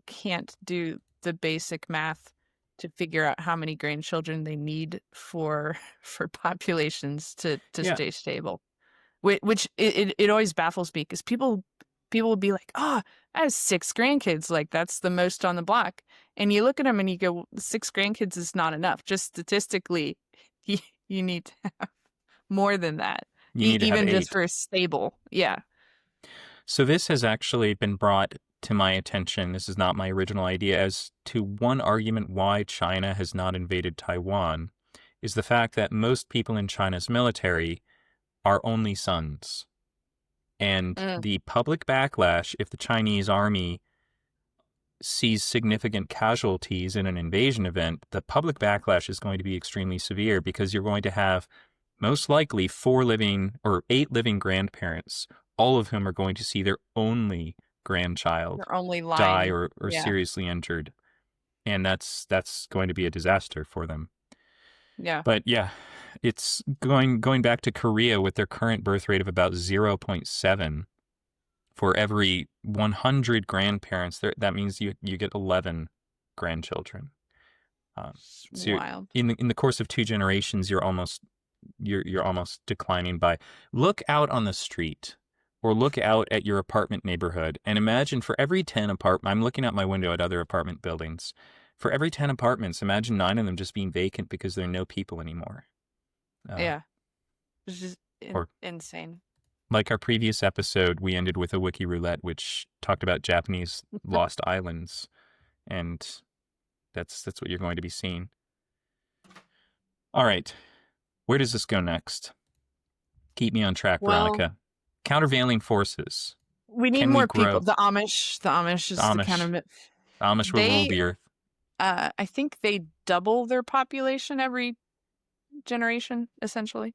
can't do the basic math to figure out how many grandchildren they need for for populations to Yeah, stay stable. Which it always baffles me because people will be like, "Oh, I have 6 grandkids. Like that's the most on the block." And you look at them and you go, "6 grandkids is not enough. Just statistically, you, you need to have more than that, you need to have even just 8. for a stable." Yeah. So this has actually been brought to my attention. This is not my original idea as to one argument why China has not invaded Taiwan is the fact that most people in China's military are only sons. And Mm, the public backlash, if the Chinese army sees significant casualties in an invasion event, the public backlash is going to be extremely severe because you're going to have most likely 8 living grandparents, all of whom are going to see their only grandchild their only die line. or Yeah. seriously injured. And that's going to be a disaster for them. Yeah. But yeah, it's going back to Korea with their current birth rate of about 0.7 for every 100 grandparents. That means you get 11 grandchildren. It's So you're, wild. in the course of 2 generations, you're almost declining by. Look out on the street or look out at your apartment neighborhood and imagine for every 10 apartment, I'm looking out my window at other apartment buildings. For every 10 apartments, imagine 9 of them just being vacant because there are no people anymore. Uh, Yeah. It's just or insane. like our previous episode, we ended with a wiki roulette, which talked about Japanese lost islands, and that's what you're going to be seeing. All right, where does this go next? Keep me on track, Well, Veronica. Countervailing forces. we need Can we more people. grow? The Amish The is the Amish. kind of The Amish will rule they the earth. I think they double their population every generation, essentially.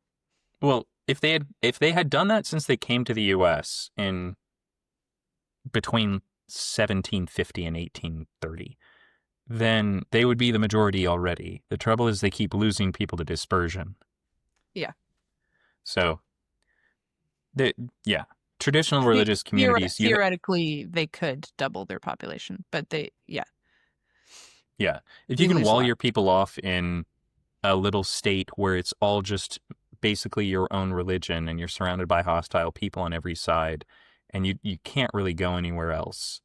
Well, if they had done that since they came to the U.S. in between 1750 and 1830, then they would be the majority already. The trouble is they keep losing people to dispersion. Yeah. So, yeah, traditional religious communities. Theoretically, they could double their population, but Yeah, if you you can lose a wall lot. your people off in a little state where it's all just basically your own religion and you're surrounded by hostile people on every side, and you can't really go anywhere else,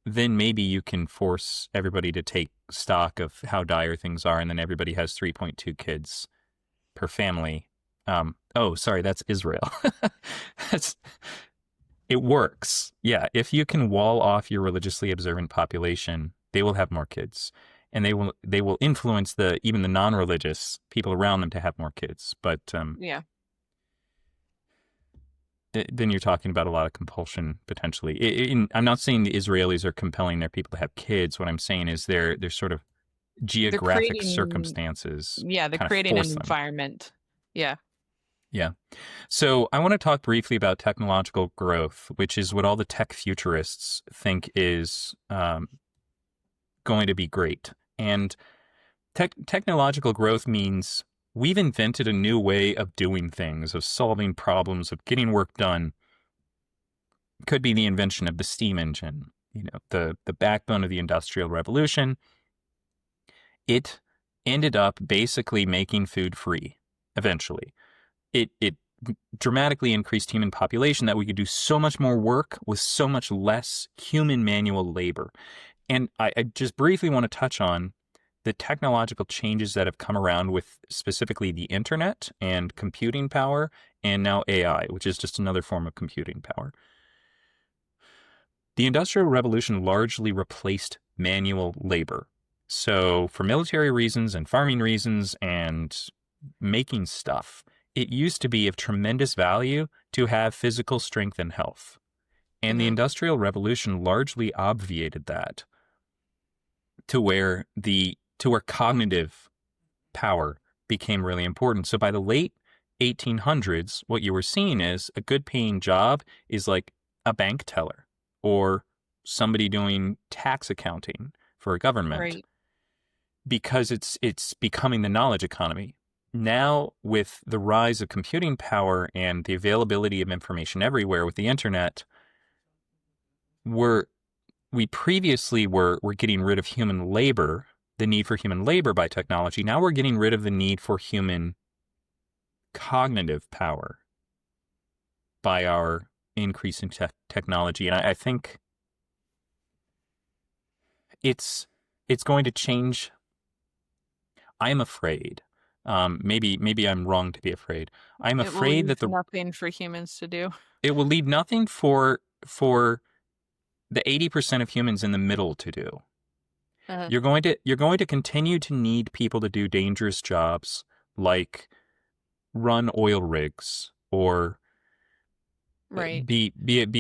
then maybe you can force everybody to take stock of how dire things are, and then everybody has 3.2 kids per family. Oh, sorry, that's Israel. That's it works. Yeah, if you can wall off your religiously observant population, they will have more kids, and they will influence even the non-religious people around them to have more kids. But Yeah. then you're talking about a lot of compulsion potentially. I'm not saying the Israelis are compelling their people to have kids. What I'm saying is their sort of They're geographic creating circumstances they're kind of creating an force them. environment. Yeah. Yeah. So I want to talk briefly about technological growth, which is what all the tech futurists think is going to be great. And technological growth means we've invented a new way of doing things, of solving problems, of getting work done. Could be the invention of the steam engine, the backbone of the Industrial Revolution. It ended up basically making food free eventually. It dramatically increased human population that we could do so much more work with so much less human manual labor. And I just briefly want to touch on the technological changes that have come around with specifically the internet and computing power, and now AI, which is just another form of computing power. The Industrial Revolution largely replaced manual labor. So for military reasons and farming reasons and making stuff, it used to be of tremendous value to have physical strength and health. And the Mm-hmm. Industrial Revolution largely obviated that to where cognitive power became really important. So by the late 1800s, what you were seeing is a good paying job is like a bank teller or somebody doing tax accounting for a government, Right. because it's becoming the knowledge economy. Now, with the rise of computing power and the availability of information everywhere with the internet, we're we previously were getting rid of human labor, the need for human labor by technology. Now we're getting rid of the need for human cognitive power by our increasing technology. And I think it's going to change. I am afraid. Maybe I'm wrong to be afraid. I'm It will afraid leave that nothing for humans to do. it will leave nothing for the 80% of humans in the middle to do. Uh, You're going to continue to need people to do dangerous jobs like run oil rigs or right. be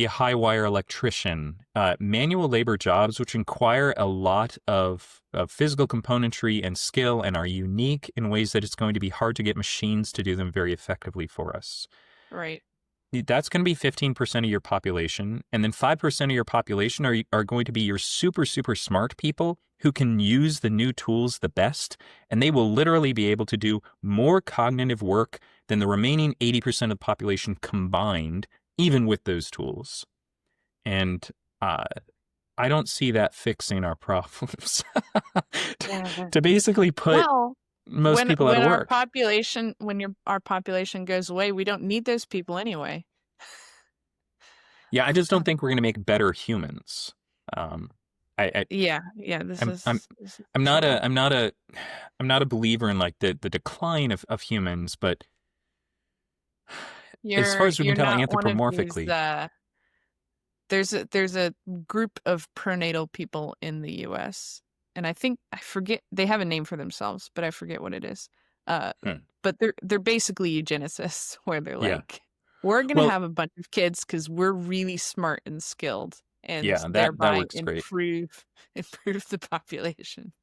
a high wire electrician. Manual labor jobs which require a lot of physical componentry and skill and are unique in ways that it's going to be hard to get machines to do them very effectively for us. Right. That's going to be 15% of your population. And then 5% of your population are going to be your super, super smart people who can use the new tools the best. And they will literally be able to do more cognitive work than the remaining 80% of the population combined, even with those tools. And uh, I don't see that fixing our problems Yeah. to basically put Well, most people out of work. our population goes away, we don't need those people anyway. Yeah, I just don't think we're going to make better humans. Um, I, Yeah, yeah, this is I'm not trouble. a I'm not a I'm not a believer in like the decline of humans, but as far as we can You're tell not one of these anthropomorphically, there's a group of pronatal people in the US, and I forget, they have a name for themselves, but I forget what it is. Uh hmm, but they're basically eugenicists where they're yeah. like, we're going to Well, have a bunch of kids cuz we're really smart and skilled, and yeah, that thereby works great. improve the population.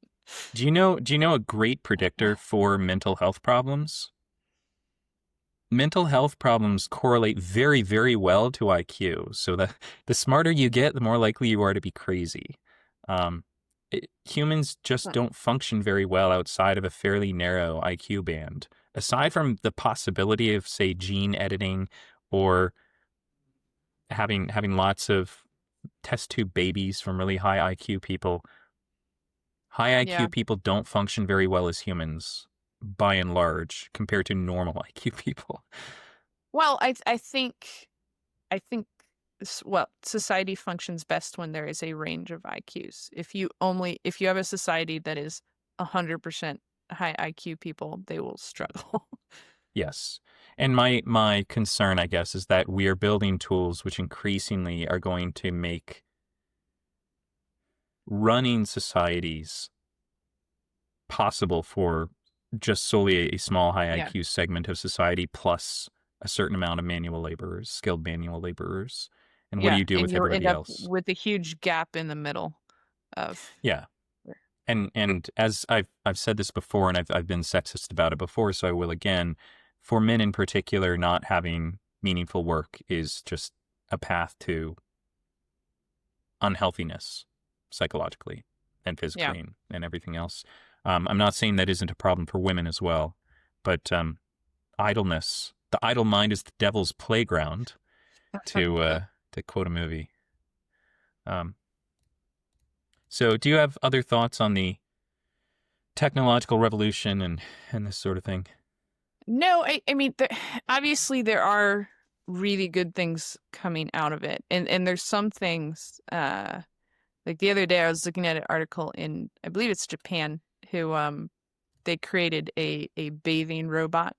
Do you know a great predictor for mental health problems? Mental health problems correlate very, very well to IQ. So the smarter you get, the more likely you are to be crazy. Um, Humans just don't function very well outside of a fairly narrow IQ band. Aside from the possibility of, say, gene editing or having lots of test tube babies from really high IQ people, high Yeah. IQ people don't function very well as humans by and large compared to normal IQ people. Well, I think society functions best when there is a range of IQs. If you have a society that is 100% high IQ people, they will struggle. Yes. And my concern, I guess, is that we are building tools which increasingly are going to make running societies possible for just solely a small high Yeah. IQ segment of society plus a certain amount of manual laborers, skilled manual laborers. And what do Yeah, you do and with you'll end everybody up else? with a huge gap in the middle of Yeah. And as I've said this before, and I've been sexist about it before, so I will again. For men in particular, not having meaningful work is just a path to unhealthiness psychologically and yeah. physically and everything else. I'm not saying that isn't a problem for women as well, But idleness, the idle mind is the devil's playground, to quote a movie. Um, so, do you have other thoughts on the technological revolution and this sort of thing? No, I mean, obviously there are really good things coming out of it, and there's some things. Like the other day, I was looking at an article in, I believe it's Japan, who they created a bathing robot,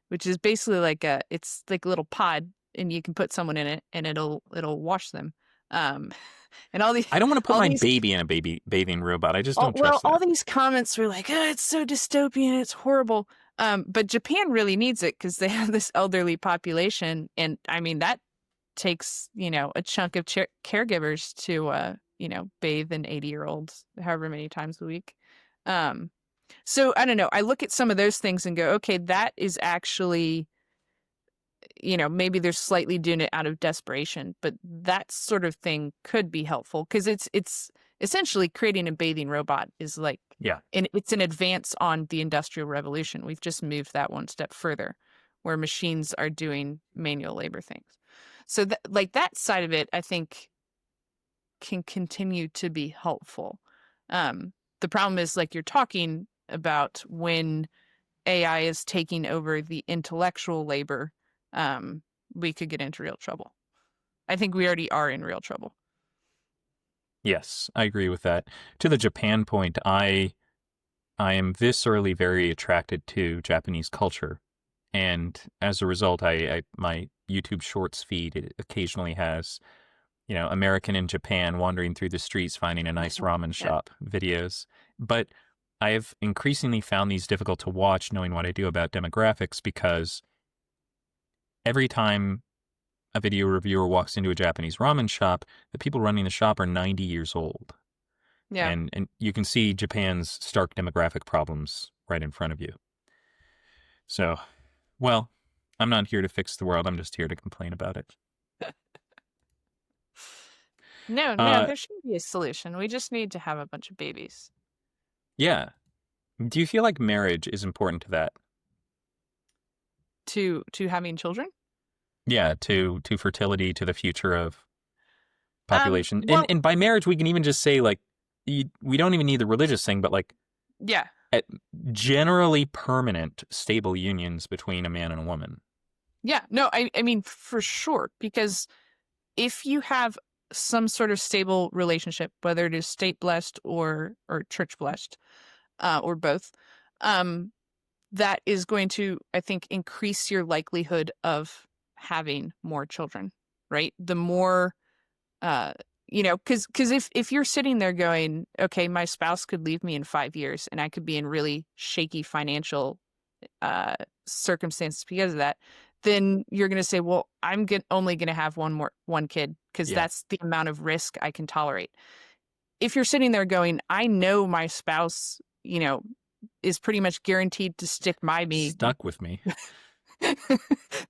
which is basically it's like a little pod, and you can put someone in it, and it'll wash them. Um, and I don't want to put all my these baby in a baby bathing robot. I just all, don't well, trust all that. these comments were like, oh, it's so dystopian, it's horrible. But Japan really needs it because they have this elderly population, and I mean that takes a chunk of caregivers to bathe an 80-year-old however many times a week. Um, so I don't know. I look at some of those things and go, okay, that is actually maybe they're slightly doing it out of desperation, but that sort of thing could be helpful because it's essentially creating a bathing robot is like, Yeah. and it's an advance on the Industrial Revolution. We've just moved that one step further, where machines are doing manual labor things. So that side of it, I think, can continue to be helpful. The problem is, like you're talking about, when AI is taking over the intellectual labor, we could get into real trouble. I think we already are in real trouble. Yes, I agree with that. To the Japan point, I am viscerally very attracted to Japanese culture, and as a result, I my YouTube Shorts feed, it occasionally has, American in Japan wandering through the streets finding a nice ramen Yeah, shop videos. But I have increasingly found these difficult to watch, knowing what I do about demographics, because every time a video reviewer walks into a Japanese ramen shop, the people running the shop are 90 years old. yeah. And you can see Japan's stark demographic problems right in front of you. So, well, I'm not here to fix the world. I'm just here to complain about it. No, no, Uh, there should be a solution. We just need to have a bunch of babies. yeah. Do you feel like marriage is important to that? To having children. Yeah, to fertility, to the future of population. And Well, and by marriage, we can even just say, like, we don't even need the religious thing, but like yeah, at generally permanent, stable unions between a man and a woman. yeah. No, I mean for sure, because if you have some sort of stable relationship, whether it is state blessed or church blessed, or both, um, that is going to, I think, increase your likelihood of having more children, right? The more, uh, because if you're sitting there going, okay, my spouse could leave me in 5 years and I could be in really shaky financial uh, circumstances because of that, then you're going to say, well, only going to have one kid because Yeah. that's the amount of risk I can tolerate. If you're sitting there going, I know my spouse, is pretty much guaranteed to stick by me. Stuck with me.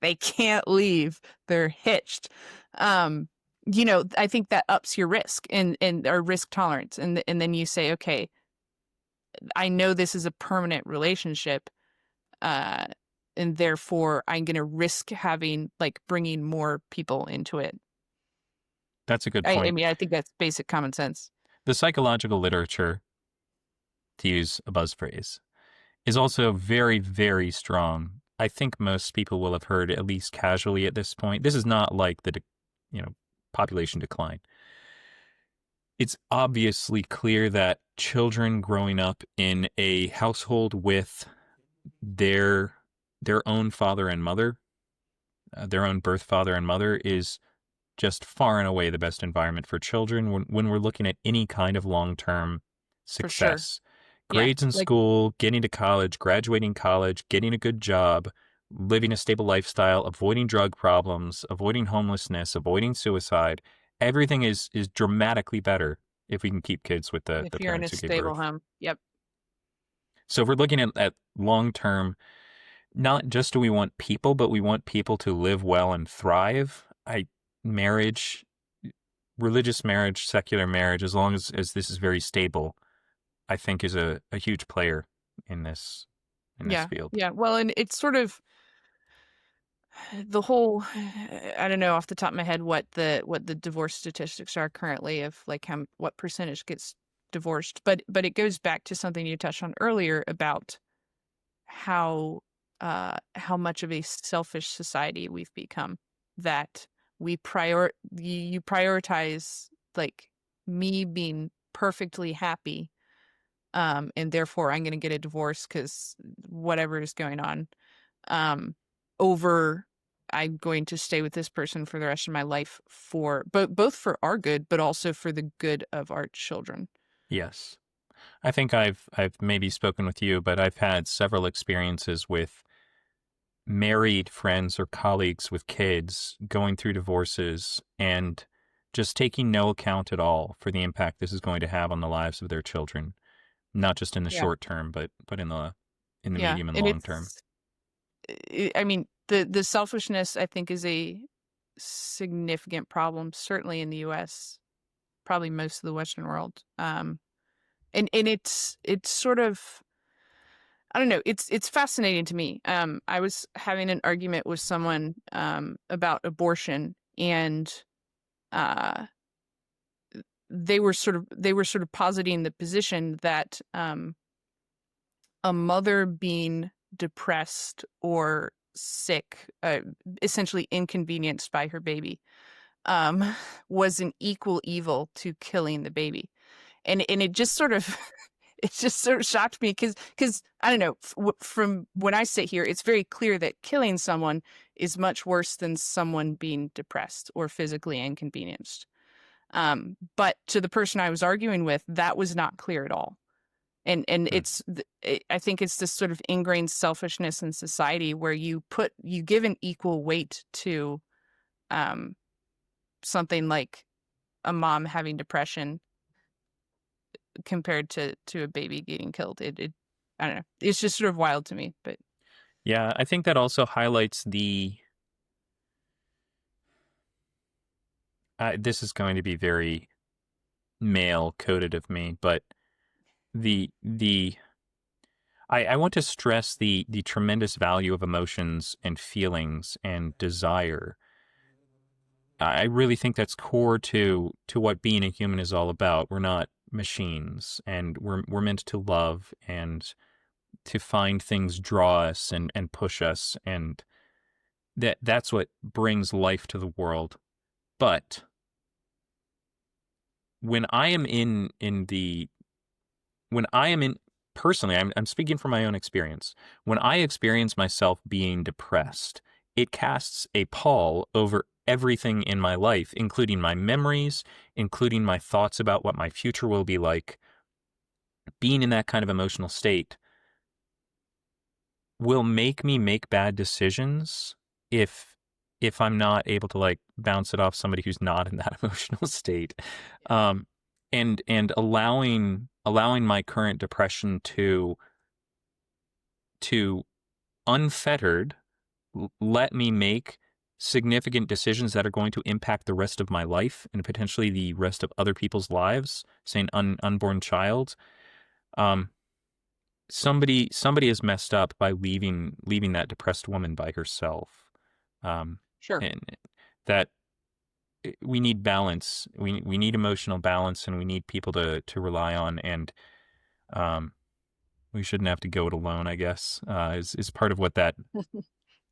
They can't leave. They're hitched. I think that ups your risk and our risk tolerance. And then you say, okay, I know this is a permanent relationship. Uh, and therefore I'm going to risk bringing more people into it. That's a good I point. mean, I think that's basic common sense. The psychological literature, to use a buzz phrase, is also very, very strong. I think most people will have heard at least casually at this point. This is not like population decline. It's obviously clear that children growing up in a household with their their own father and mother, their own birth father and mother, is just far and away the best environment for children when we're looking at any kind of long-term For sure. success. Yeah. Grades in Like, school, getting to college, graduating college, getting a good job, living a stable lifestyle, avoiding drug problems, avoiding homelessness, avoiding suicide. Everything is dramatically better if we can keep kids with the if you're in a parents who gave stable birth. home. Yep. So if we're looking at long-term, not just do we want people, but we want people to live well and thrive. Marriage, religious marriage, secular marriage, as long as this is very stable, I think is a huge player in this in this Yeah. field. Yeah. Well, and it's sort of the whole, I don't know off the top of my head what the divorce statistics are currently of like what percentage gets divorced, but it goes back to something you touched on earlier about how much of a selfish society we've become, that you prioritize like me being perfectly happy, and therefore I'm going to get a divorce because whatever is going on, um, over I'm going to stay with this person for the rest of my life for both for our good, but also for the good of our children. Yes. I think I've maybe spoken with you, but I've had several experiences with married friends or colleagues with kids going through divorces and just taking no account at all for the impact this is going to have on the lives of their children, not just in the Yeah. short term, but in the Yeah. medium and And long term. I mean, the selfishness I think is a significant problem, certainly in the US, probably most of the Western world. And it's sort of, I don't know, it's fascinating to me. I was having an argument with someone about abortion, and uh they were sort of positing the position that a mother being depressed or sick, essentially inconvenienced by her baby, um, was an equal evil to killing the baby. And it just sort of it just sort of shocked me because I don't know, from when I sit here, it's very clear that killing someone is much worse than someone being depressed or physically inconvenienced. But to the person I was arguing with, that was not clear at all. And Hmm. I think it's this sort of ingrained selfishness in society where you give an equal weight to um, something like a mom having depression compared to a baby getting killed. It I don't know. It's just sort of wild to me. But Yeah, I think that also highlights the. This is going to be very male coded of me, but the I want to stress the tremendous value of emotions and feelings and desire. I really think that's core to what being a human is all about. We're not machines, and we're meant to love and to find things draw us and push us, and that's what brings life to the world. But when I am in the when I am in personally, I'm speaking from my own experience. When I experience myself being depressed, it casts a pall over everything in my life, including my memories, including my thoughts about what my future will be like. Being in that kind of emotional state will make me make bad decisions if I'm not able to like bounce it off somebody who's not in that emotional state. Um, and allowing my current depression to unfettered let me make significant decisions that are going to impact the rest of my life and potentially the rest of other people's lives, say an unborn child. Um, somebody is messed up by leaving that depressed woman by herself. Um, sure. and that we need balance. We need emotional balance, and we need people to rely on. And um, we shouldn't have to go it alone, I guess, is part of what that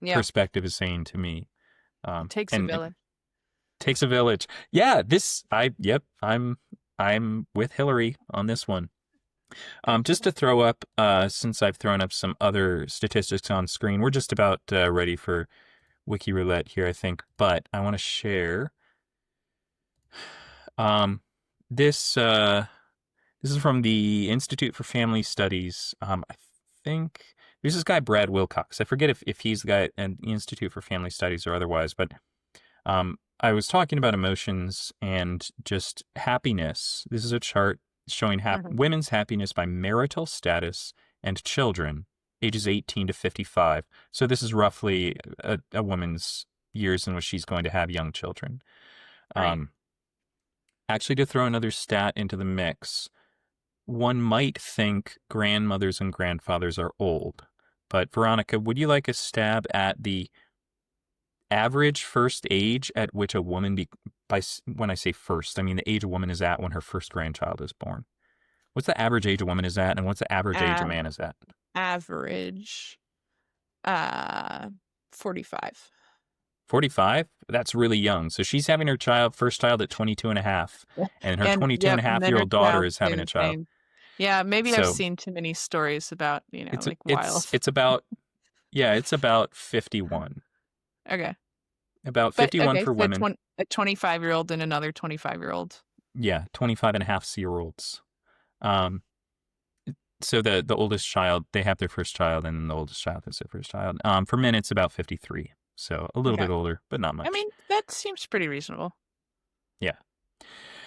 Yeah. perspective is saying to me. It takes a And village. takes a village. Yeah, yep, I'm with Hillary on this one. Just to throw up, since I've thrown up some other statistics on screen, we're just about ready for Wiki Roulette here, I think. But I want to share. Um, this this is from the Institute for Family Studies. I think there's this guy Brad Wilcox. I forget if he's the guy at the Institute for Family Studies or otherwise, but I was talking about emotions and just happiness. This is a chart showing Hmm. women's happiness by marital status and children, ages 18 to 55. So this is roughly a woman's years in which she's going to have young children. Right. Um, Actually, to throw another stat into the mix, one might think grandmothers and grandfathers are old, But Veronica, would you like a stab at the average first age at which a woman when I say first, I mean the age a woman is at when her first grandchild is born? What's the average age a woman is at, and what's the average age a Av man is at? Average, uh, 45. 45? That's really young. So she's having her first child at 22 and a half, and her And 22 and yep, a and half then year her old daughter child is having doing a the child. same. Yeah, maybe I've So seen too many stories about, like wild. it's about, yeah, it's about 51. Okay. About But 51 okay, for so women. a 25-year-old and another 25-year-old. Yeah, 25 and a half year olds. Um, so the oldest child, they have their first child, and then the oldest child has their first child. For men, it's about 53. So a little Okay. bit older, but not I much. mean, that seems pretty reasonable. Yeah.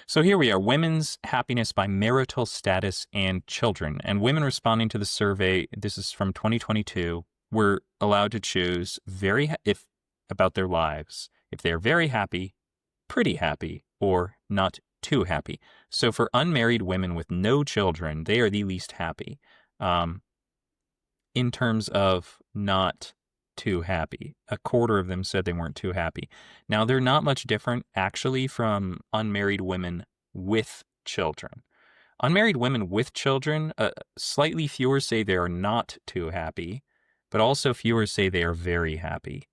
So here we are, women's happiness by marital status and children. And women responding to the survey, this is from 2022, were allowed to choose if about their lives, if they are very happy, pretty happy, or not too happy. So for unmarried women with no children, they are the least happy. Um, in terms of not too happy. A quarter of them said they weren't too happy. Now, they're not much different actually from unmarried women with children. Unmarried women with children, slightly fewer say they are not too happy, but also fewer say they are very happy.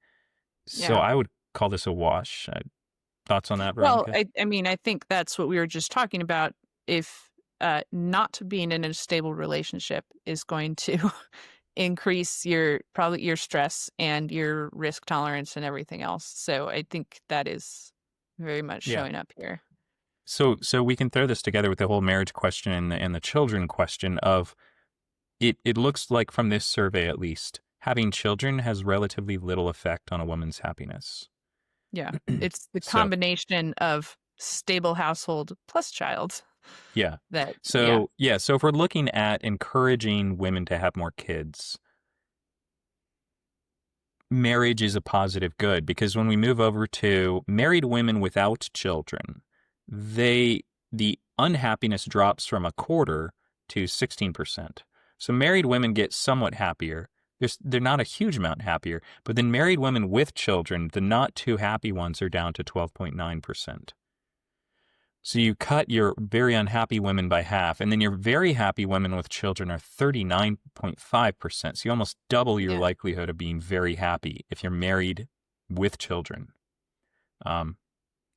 So Yeah. I would call this a wash. Thoughts on that, Well, Veronica? I mean, I think that's what we were just talking about. If not being in a stable relationship is going to increase probably your stress and your risk tolerance and everything else. So I think that is very much Yeah. showing up here. So we can throw this together with the whole marriage question and the children question of it looks like from this survey at least, having children has relatively little effect on a woman's happiness. Yeah. It's the So combination of stable household plus child yeah. that, yeah. So if we're looking at encouraging women to have more kids, marriage is a positive good because when we move over to married women without children, the unhappiness drops from a quarter to 16%. So married women get somewhat happier. They're not a huge amount happier, but then married women with children, the not too happy ones are down to 12.9%. So you cut your very unhappy women by half, and then your very happy women with children are 39.5%. So you almost double your Yeah. likelihood of being very happy if you're married with children.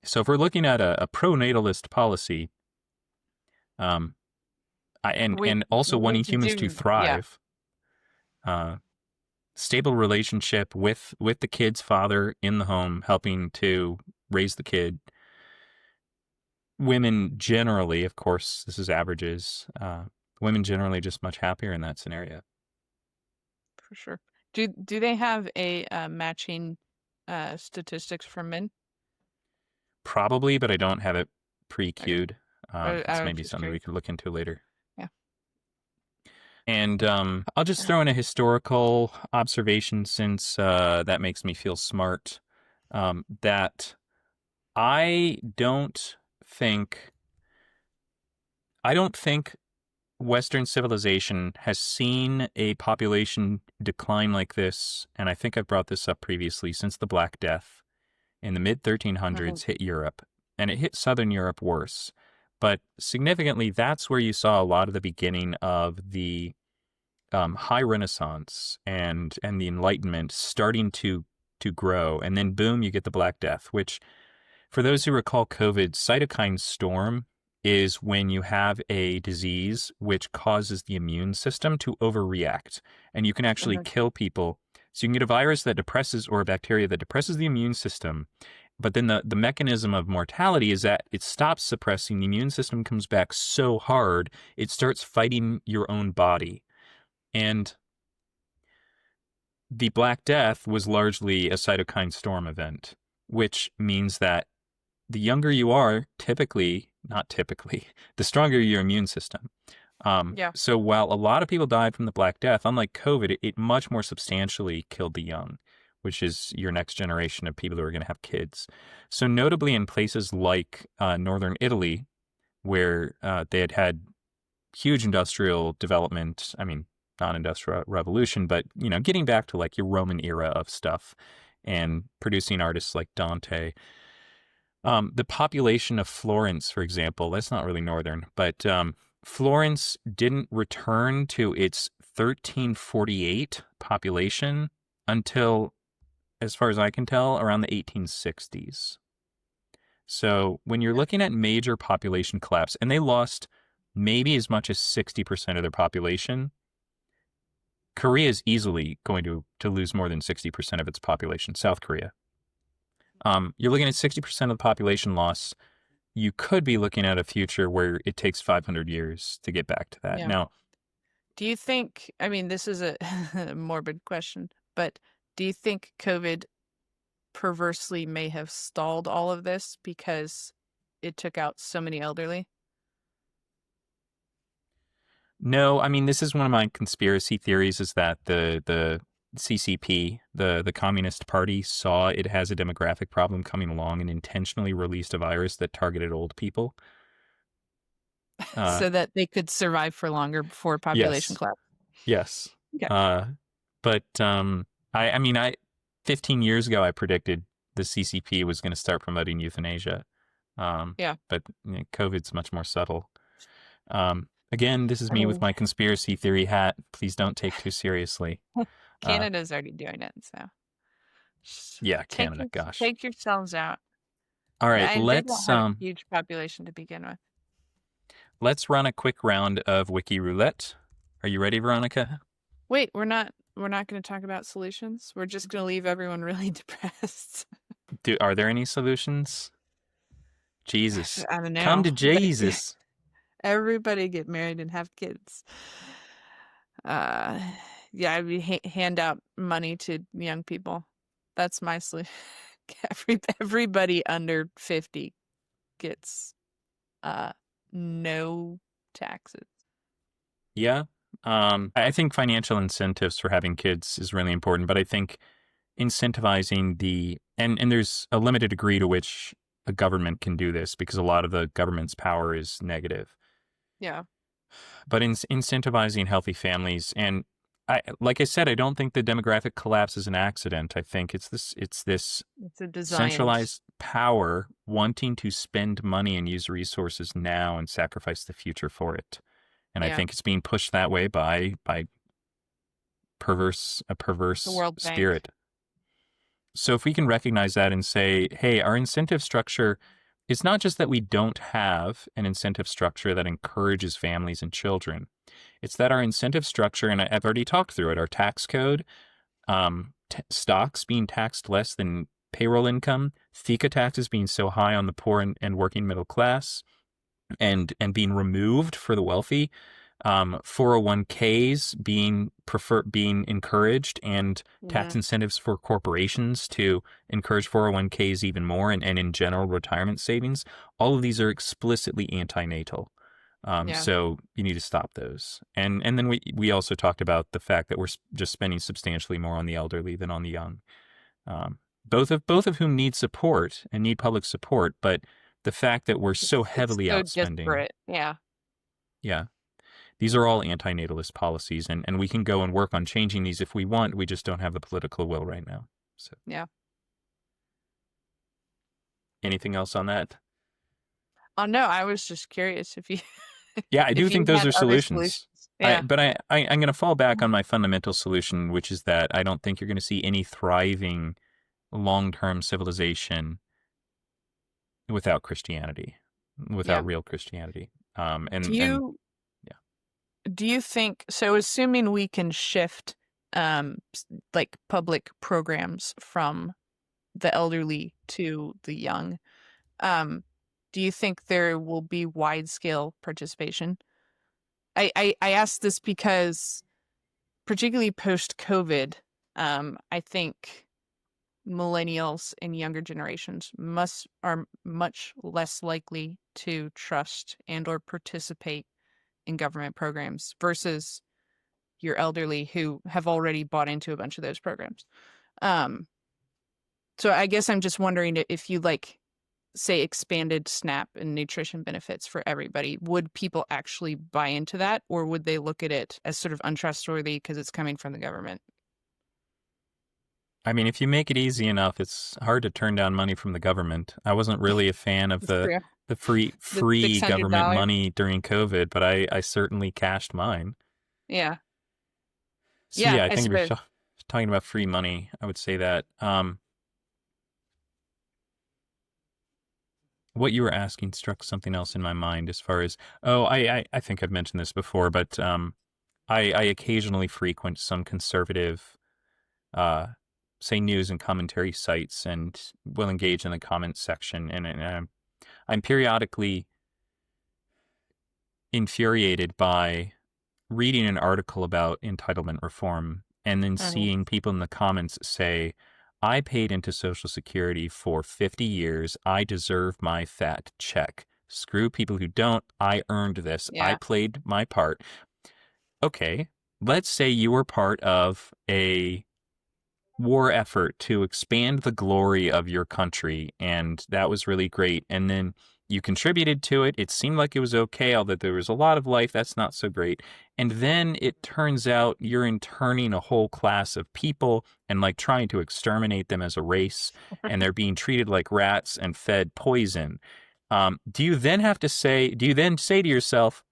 So if we're looking at a pro-natalist policy, and also We wanting need to humans to do, yeah, thrive, stable relationship with the kid's father in the home, helping to raise the kid. Women generally, of course, this is averages. Women generally just much happier in that scenario. for sure. Do they have a matching statistics for men? Probably, but I don't have it Okay. pre-queued. It's I was maybe just something we curious. could look into later. Yeah. And I'll just throw in a historical observation since that makes me feel smart. That I don't think I don't think Western civilization has seen a population decline like this, and I think I've brought this up previously, since the Black Death in the mid Mhm. 1300s hit Europe, and it hit Southern Europe worse. But significantly, that's where you saw a lot of the beginning of the High Renaissance and the Enlightenment starting to grow, and then boom, you get the Black Death, which, for those who recall COVID, cytokine storm is when you have a disease which causes the immune system to overreact, and you can actually Mhm. kill people. So you can get a virus that depresses or a bacteria that depresses the immune system, but then the mechanism of mortality is that it stops suppressing, the immune system comes back so hard, it starts fighting your own body. And the Black Death was largely a cytokine storm event, which means that the younger you are, not typically, the stronger your immune system. Yeah. So while a lot of people died from the Black Death, unlike COVID, it much more substantially killed the young, which is your next generation of people who are going to have kids. So notably in places like northern Italy, where they had huge industrial development, I mean, non-industrial revolution, but, getting back to like your Roman era of stuff and producing artists like Dante. The population of Florence, for example, that's not really northern, but Florence didn't return to its 1348 population until, as far as I can tell, around the 1860s. So when you're looking at major population collapse, and they lost maybe as much as 60% of their population, Korea is easily going to lose more than 60% of its population, South Korea. You're looking at 60% of the population loss. You could be looking at a future where it takes 500 years to get back to that. Yeah. Now, Do you think, I mean, this is a morbid question, but do you think COVID perversely may have stalled all of this because it took out so many elderly? no, I mean, this is one of my conspiracy theories is that the CCP, the Communist Party, saw it has a demographic problem coming along and intentionally released a virus that targeted old people. Uh, So that they could survive for longer before population yes, collapse. yes. Okay. But I mean, 15 years ago, I predicted the CCP was going to start promoting euthanasia. Yeah. But COVID's much more subtle. Again, this is I me with mean, my conspiracy theory hat. Please don't take too seriously. Uh, Canada's already doing it, so yeah, Canada, gosh. take yourselves out. All right, And they don't have a huge population to begin with. let's run a quick round of Wiki Roulette. Are you ready, Veronica? Wait, we're not going to talk about solutions. We're just going to leave everyone really depressed. Are there any solutions? Jesus. I don't Come know. to Jesus. Everybody get married and have kids. Yeah, I'd be hand out money to young people. That's my solution. Everybody under 50 gets no taxes. Yeah. I think financial incentives for having kids is really important, but I think incentivizing and there's a limited degree to which a government can do this because a lot of the government's power is negative. Yeah. But incentivizing healthy families, and like I said, I don't think the demographic collapse is an accident. I think it's this It's a designed centralized power wanting to spend money and use resources now and sacrifice the future for it. And I Yeah. think it's being pushed that way by a perverse the World Bank. spirit. So if we can recognize that and say, hey, our incentive structure is not just that we don't have an incentive structure that encourages families and children. It's that our incentive structure, and I've already talked through it, our tax code, stocks being taxed less than payroll income, FICA taxes being so high on the poor and working middle class, and being removed for the wealthy, 401ks being encouraged, and tax incentives for corporations to encourage 401ks even more, and in general retirement savings. All of these are explicitly antinatal. So you need to stop those. And then we also talked about the fact that we're just spending substantially more on the elderly than on the young. Both of whom need support and need public support, but the fact that we're so heavily outspending. Disparate. Yeah. Yeah. These are all antinatalist policies, and we can go and work on changing these if we want. We just don't have the political will right now. So Yeah. anything else on that? Oh no, I was just curious if you Yeah, I do think those are solutions. Yeah. But I'm going to fall back on my fundamental solution, which is that I don't think you're going to see any thriving long-term civilization without Christianity, without real Christianity. Do you think so? Assuming we can shift, like public programs from the elderly to the young, do you think there will be wide scale participation? I ask this because, particularly post COVID, I think millennials and younger generations are much less likely to trust and or participate in government programs versus your elderly who have already bought into a bunch of those programs. So I guess I'm just wondering if you say, expanded SNAP and nutrition benefits for everybody, would people actually buy into that, or would they look at it as sort of untrustworthy because it's coming from the government? I mean, if you make it easy enough, it's hard to turn down money from the government. I wasn't really a fan of It's true. the free The free government $600. money during COVID, but I certainly cashed mine. Yeah. So Yeah, yeah, I I think if you're suppose. talking about free money, I would say that. What you were asking struck something else in my mind as far as, oh, I think I've mentioned this before, but I occasionally frequent some conservative, uh, say, news and commentary sites, and will engage in the comments section, and I'm periodically infuriated by reading an article about entitlement reform and then Mhm. seeing people in the comments say, I paid into Social Security for 50 years. I deserve my fat check. Screw people who don't. I earned this. I Yeah. played my part. Okay, let's say you were part of a war effort to expand the glory of your country, and that was really great. And then you contributed to it. It seemed like it was okay, although there was a lot of life that's not so great. And then it turns out you're interning a whole class of people and like trying to exterminate them as a race, and they're being treated like rats and fed poison. Do you then have to say, do you then say to yourself,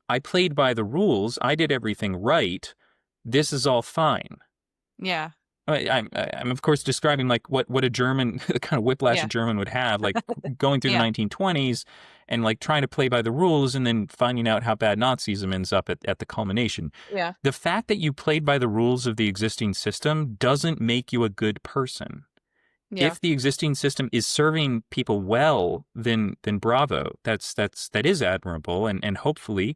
I played by the rules, I did everything right, this is all fine? Yeah. I'm of course describing like what a German, the kind of whiplash a Yeah. German would have, like going through the Yeah. 1920s and like trying to play by the rules and then finding out how bad Nazism ends up at the culmination. Yeah. The fact that you played by the rules of the existing system doesn't make you a good person. Yeah. If the existing system is serving people well, then bravo. That is admirable, and hopefully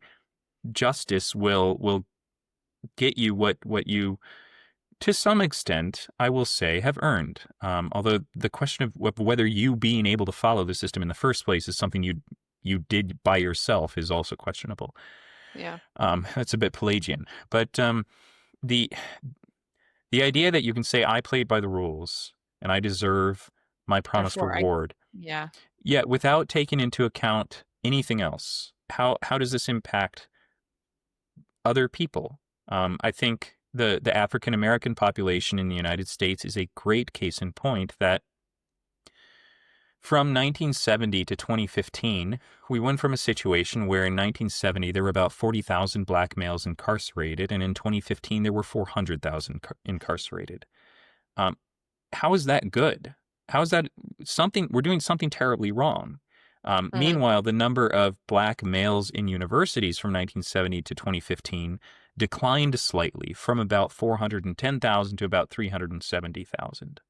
justice will get you what you, to some extent, I will say, have earned. Although the question of whether you being able to follow the system in the first place is something you did by yourself is also questionable. Yeah. That's a bit Pelagian. But the the idea that you can say I played by the rules and I deserve my promised Therefore, reward, yeah. yet without taking into account anything else, how does this impact other people? I think the African American population in the United States is a great case in point that from 1970 to 2015, we went from a situation where in 1970 there were about 40,000 black males incarcerated, and in 2015 there were 400,000 incarcerated. Um, how is that good? How is that something? We're doing something terribly wrong. Hmm. Meanwhile, the number of black males in universities from 1970 to 2015 declined slightly from about 410,000 to about 370,000.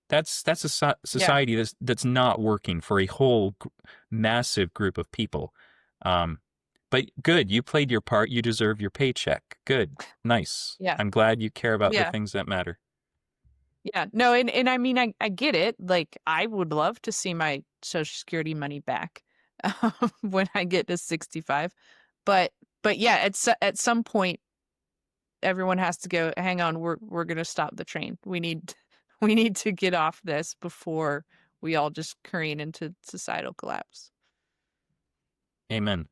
That's a Yeah. society that's not working for a whole massive group of people. Um, but good, you played your part. You deserve your paycheck. Good, nice. Yeah. I'm glad you care about the Yeah. things that matter. Yeah. No, and I mean, I get it. Like, I would love to see my Social Security money back when I get to 65. But yeah, at some point, everyone has to go, hang on, we're gonna stop the train. We need we need to get off this before we all just careen into societal collapse. Amen.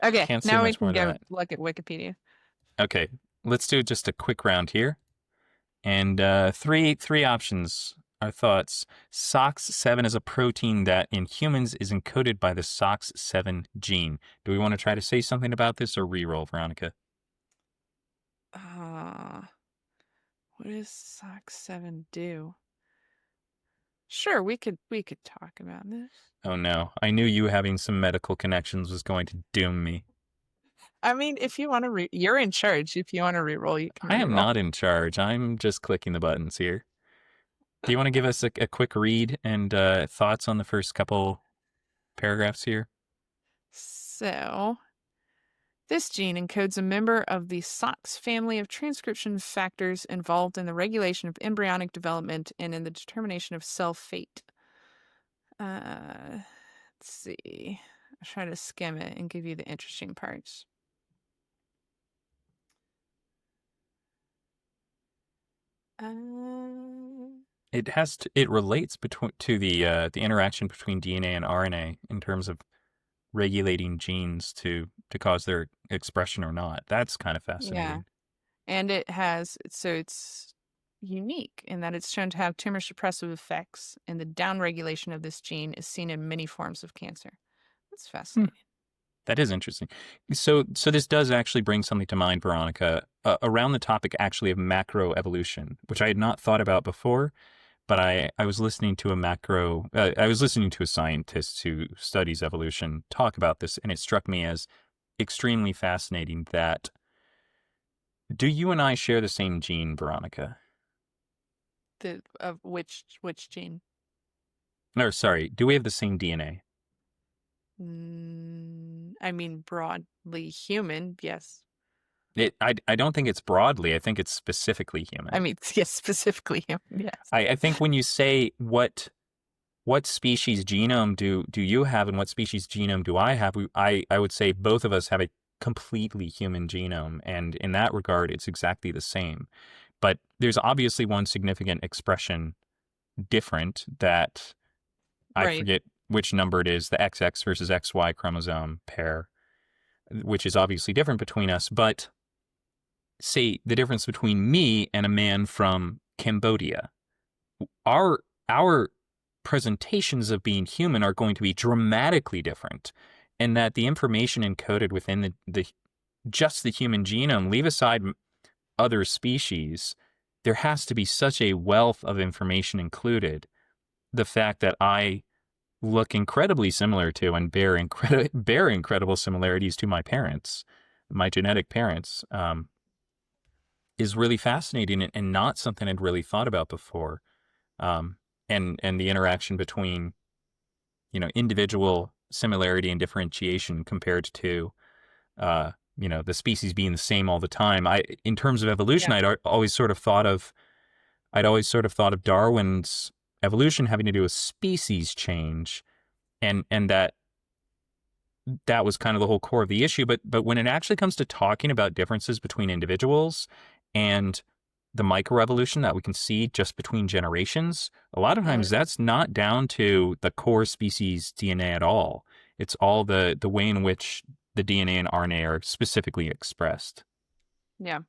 Okay, Can't say now we much can more to go that. look at Wikipedia. Okay, let's do just a quick round here. And three options are thoughts. SOX7 is a protein that in humans is encoded by the SOX7 gene. Do we want to try to say something about this or re-roll, Veronica? Uh, what does SOX 7 do? Sure, we could talk about this. Oh no, I knew you having some medical connections was going to doom me. I mean, if you want to you're in charge. If you want to re-roll, you can I am re-roll. not in charge. I'm just clicking the buttons here. Do you want to give us a quick read and thoughts on the first couple paragraphs here? So, this gene encodes a member of the SOX family of transcription factors involved in the regulation of embryonic development and in the determination of cell fate. Let's see. I'll try to skim it and give you the interesting parts. it relates between to the interaction between DNA and RNA in terms of regulating genes to cause their expression or not. That's kind of Yeah. fascinating. And it's unique in that it's shown to have tumor suppressive effects, and the downregulation of this gene is seen in many forms of cancer. That's Hmm. fascinating. That is interesting. So this does actually bring something to mind, Veronica, around the topic actually of macroevolution, which I had not thought about before. But I was listening to I was listening to a scientist who studies evolution talk about this, and it struck me as extremely fascinating that do you and I share the same gene, Veronica? The of which gene? Or sorry, do we have the same DNA? I mean, broadly human, yes. I don't think it's broadly. I think it's specifically I human. mean, yes, specifically human, yes. I think when you say what species genome do you have and what species genome do I have, I would say both of us have a completely human genome, and in that regard, it's exactly the same. But there's obviously one significant expression different that I Right. forget which number it is, the XX versus XY chromosome pair, which is obviously different between us. But say the difference between me and a man from Cambodia, our presentations of being human are going to be dramatically different, and that the information encoded within the just the human genome, leave aside other species, there has to be such a wealth of information included. The fact that I look incredibly similar to and bear incredible similarities to my parents, my genetic parents, is really fascinating and not something I'd really thought about before. Um, and the interaction between individual similarity and differentiation compared to the species being the same all the time. In terms of evolution, Yeah. I'd always sort of thought of Darwin's evolution having to do with species change, and that was kind of the whole core of the issue. But when it actually comes to talking about differences between individuals and the microevolution that we can see just between generations, a lot of times Mhm. that's not down to the core species DNA at all. It's all the way in which the DNA and RNA are specifically expressed. Yeah.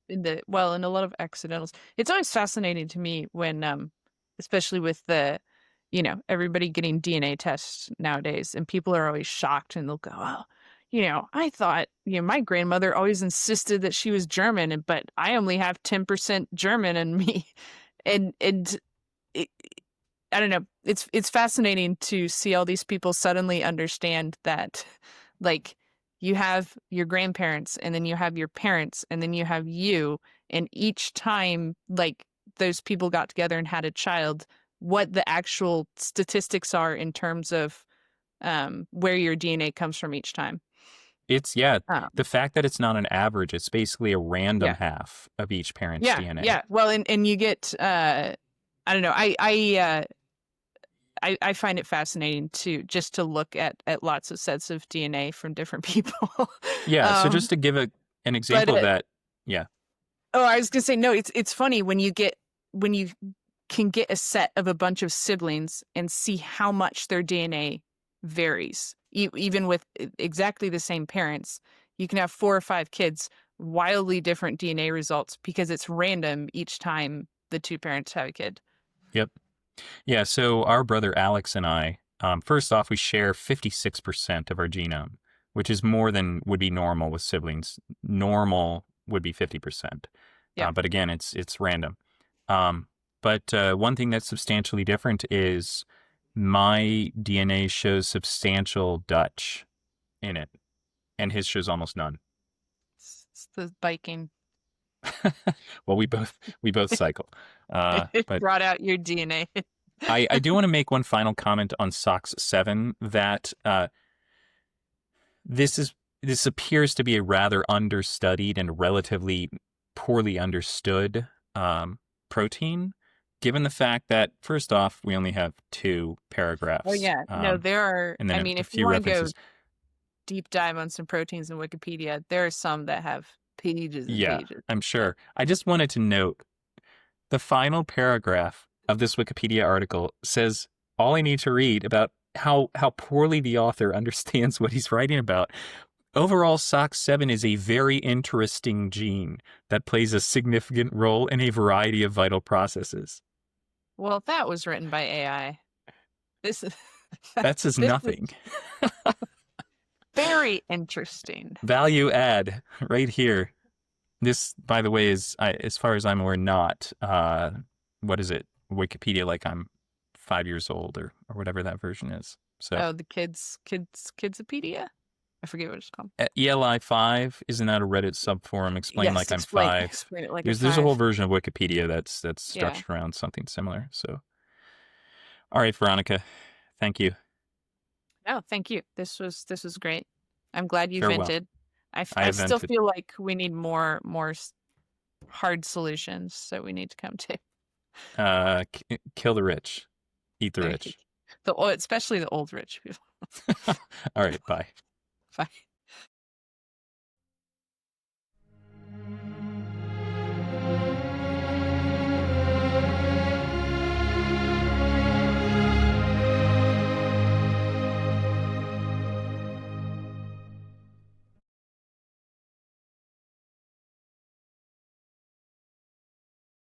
In a lot of accidentals. It's always fascinating to me when especially with everybody getting DNA tests nowadays, and people are always shocked, and they'll go, "Oh, I thought, my grandmother always insisted that she was German, but I only have 10% German in me." And it, I don't know. It's fascinating to see all these people suddenly understand that, like, you have your grandparents, and then you have your parents, and then you have you, and each time, like, those people got together and had a child, what the actual statistics are in terms of where your DNA comes from each time. It's yeah, Um, the fact that it's not an average, it's basically a random yeah, half of each parent's yeah, DNA. yeah. Well, and you get I don't know. I find it fascinating to just to look at lots of sets of DNA from different people. Yeah, so um, just to give an but example of that, yeah. oh, I was gonna say no. It's funny when you can get a set of a bunch of siblings and see how much their DNA varies, even with exactly the same parents. You can have 4 or 5 kids, wildly different DNA results because it's random each time the two parents have a kid. Yep. Yeah, so our brother Alex and I, first off, we share 56% of our genome, which is more than would be normal with siblings. Normal would be 50%. Yeah. But again, it's random. Um, but one thing that's substantially different is my DNA shows substantial Dutch in it, and his shows almost none. It's the biking. Well, we both cycle. It But brought out your DNA. I do want to make one final comment on SOX 7 that this appears to be a rather understudied and relatively poorly understood protein, given the fact that first off we only have two Oh paragraphs, yeah. No, there are, and I then mean, a if you few want to go references. deep dive on some proteins in Wikipedia, there are some that have pages and Yeah, pages. I'm Yeah. sure. I just wanted to note the final paragraph of this Wikipedia article says all I need to read about how poorly the author understands what he's writing about. Overall, SOX7 is a very interesting gene that plays a significant role in a variety of vital processes. Well, that was written by AI. This is That says this is nothing. very interesting. Value add right here. This, by the way, is, as far as I'm aware, not, what is it? Wikipedia, like I'm 5 years old or whatever that version is. So Oh, the Kidsopedia? I forget what it's called. ELI5, isn't that a Reddit subforum? Explain Yes, like I'm 5. explain it like a There's a whole five. version of Wikipedia that's Yeah. structured around something similar. So, all right, Veronica, thank you. No, thank you. This was great. I'm glad you Farewell. vented. I I have still vented. feel like we need more hard solutions that we need to come to. Kill the rich, eat the There you rich. especially the old rich people. All right, bye. Bye.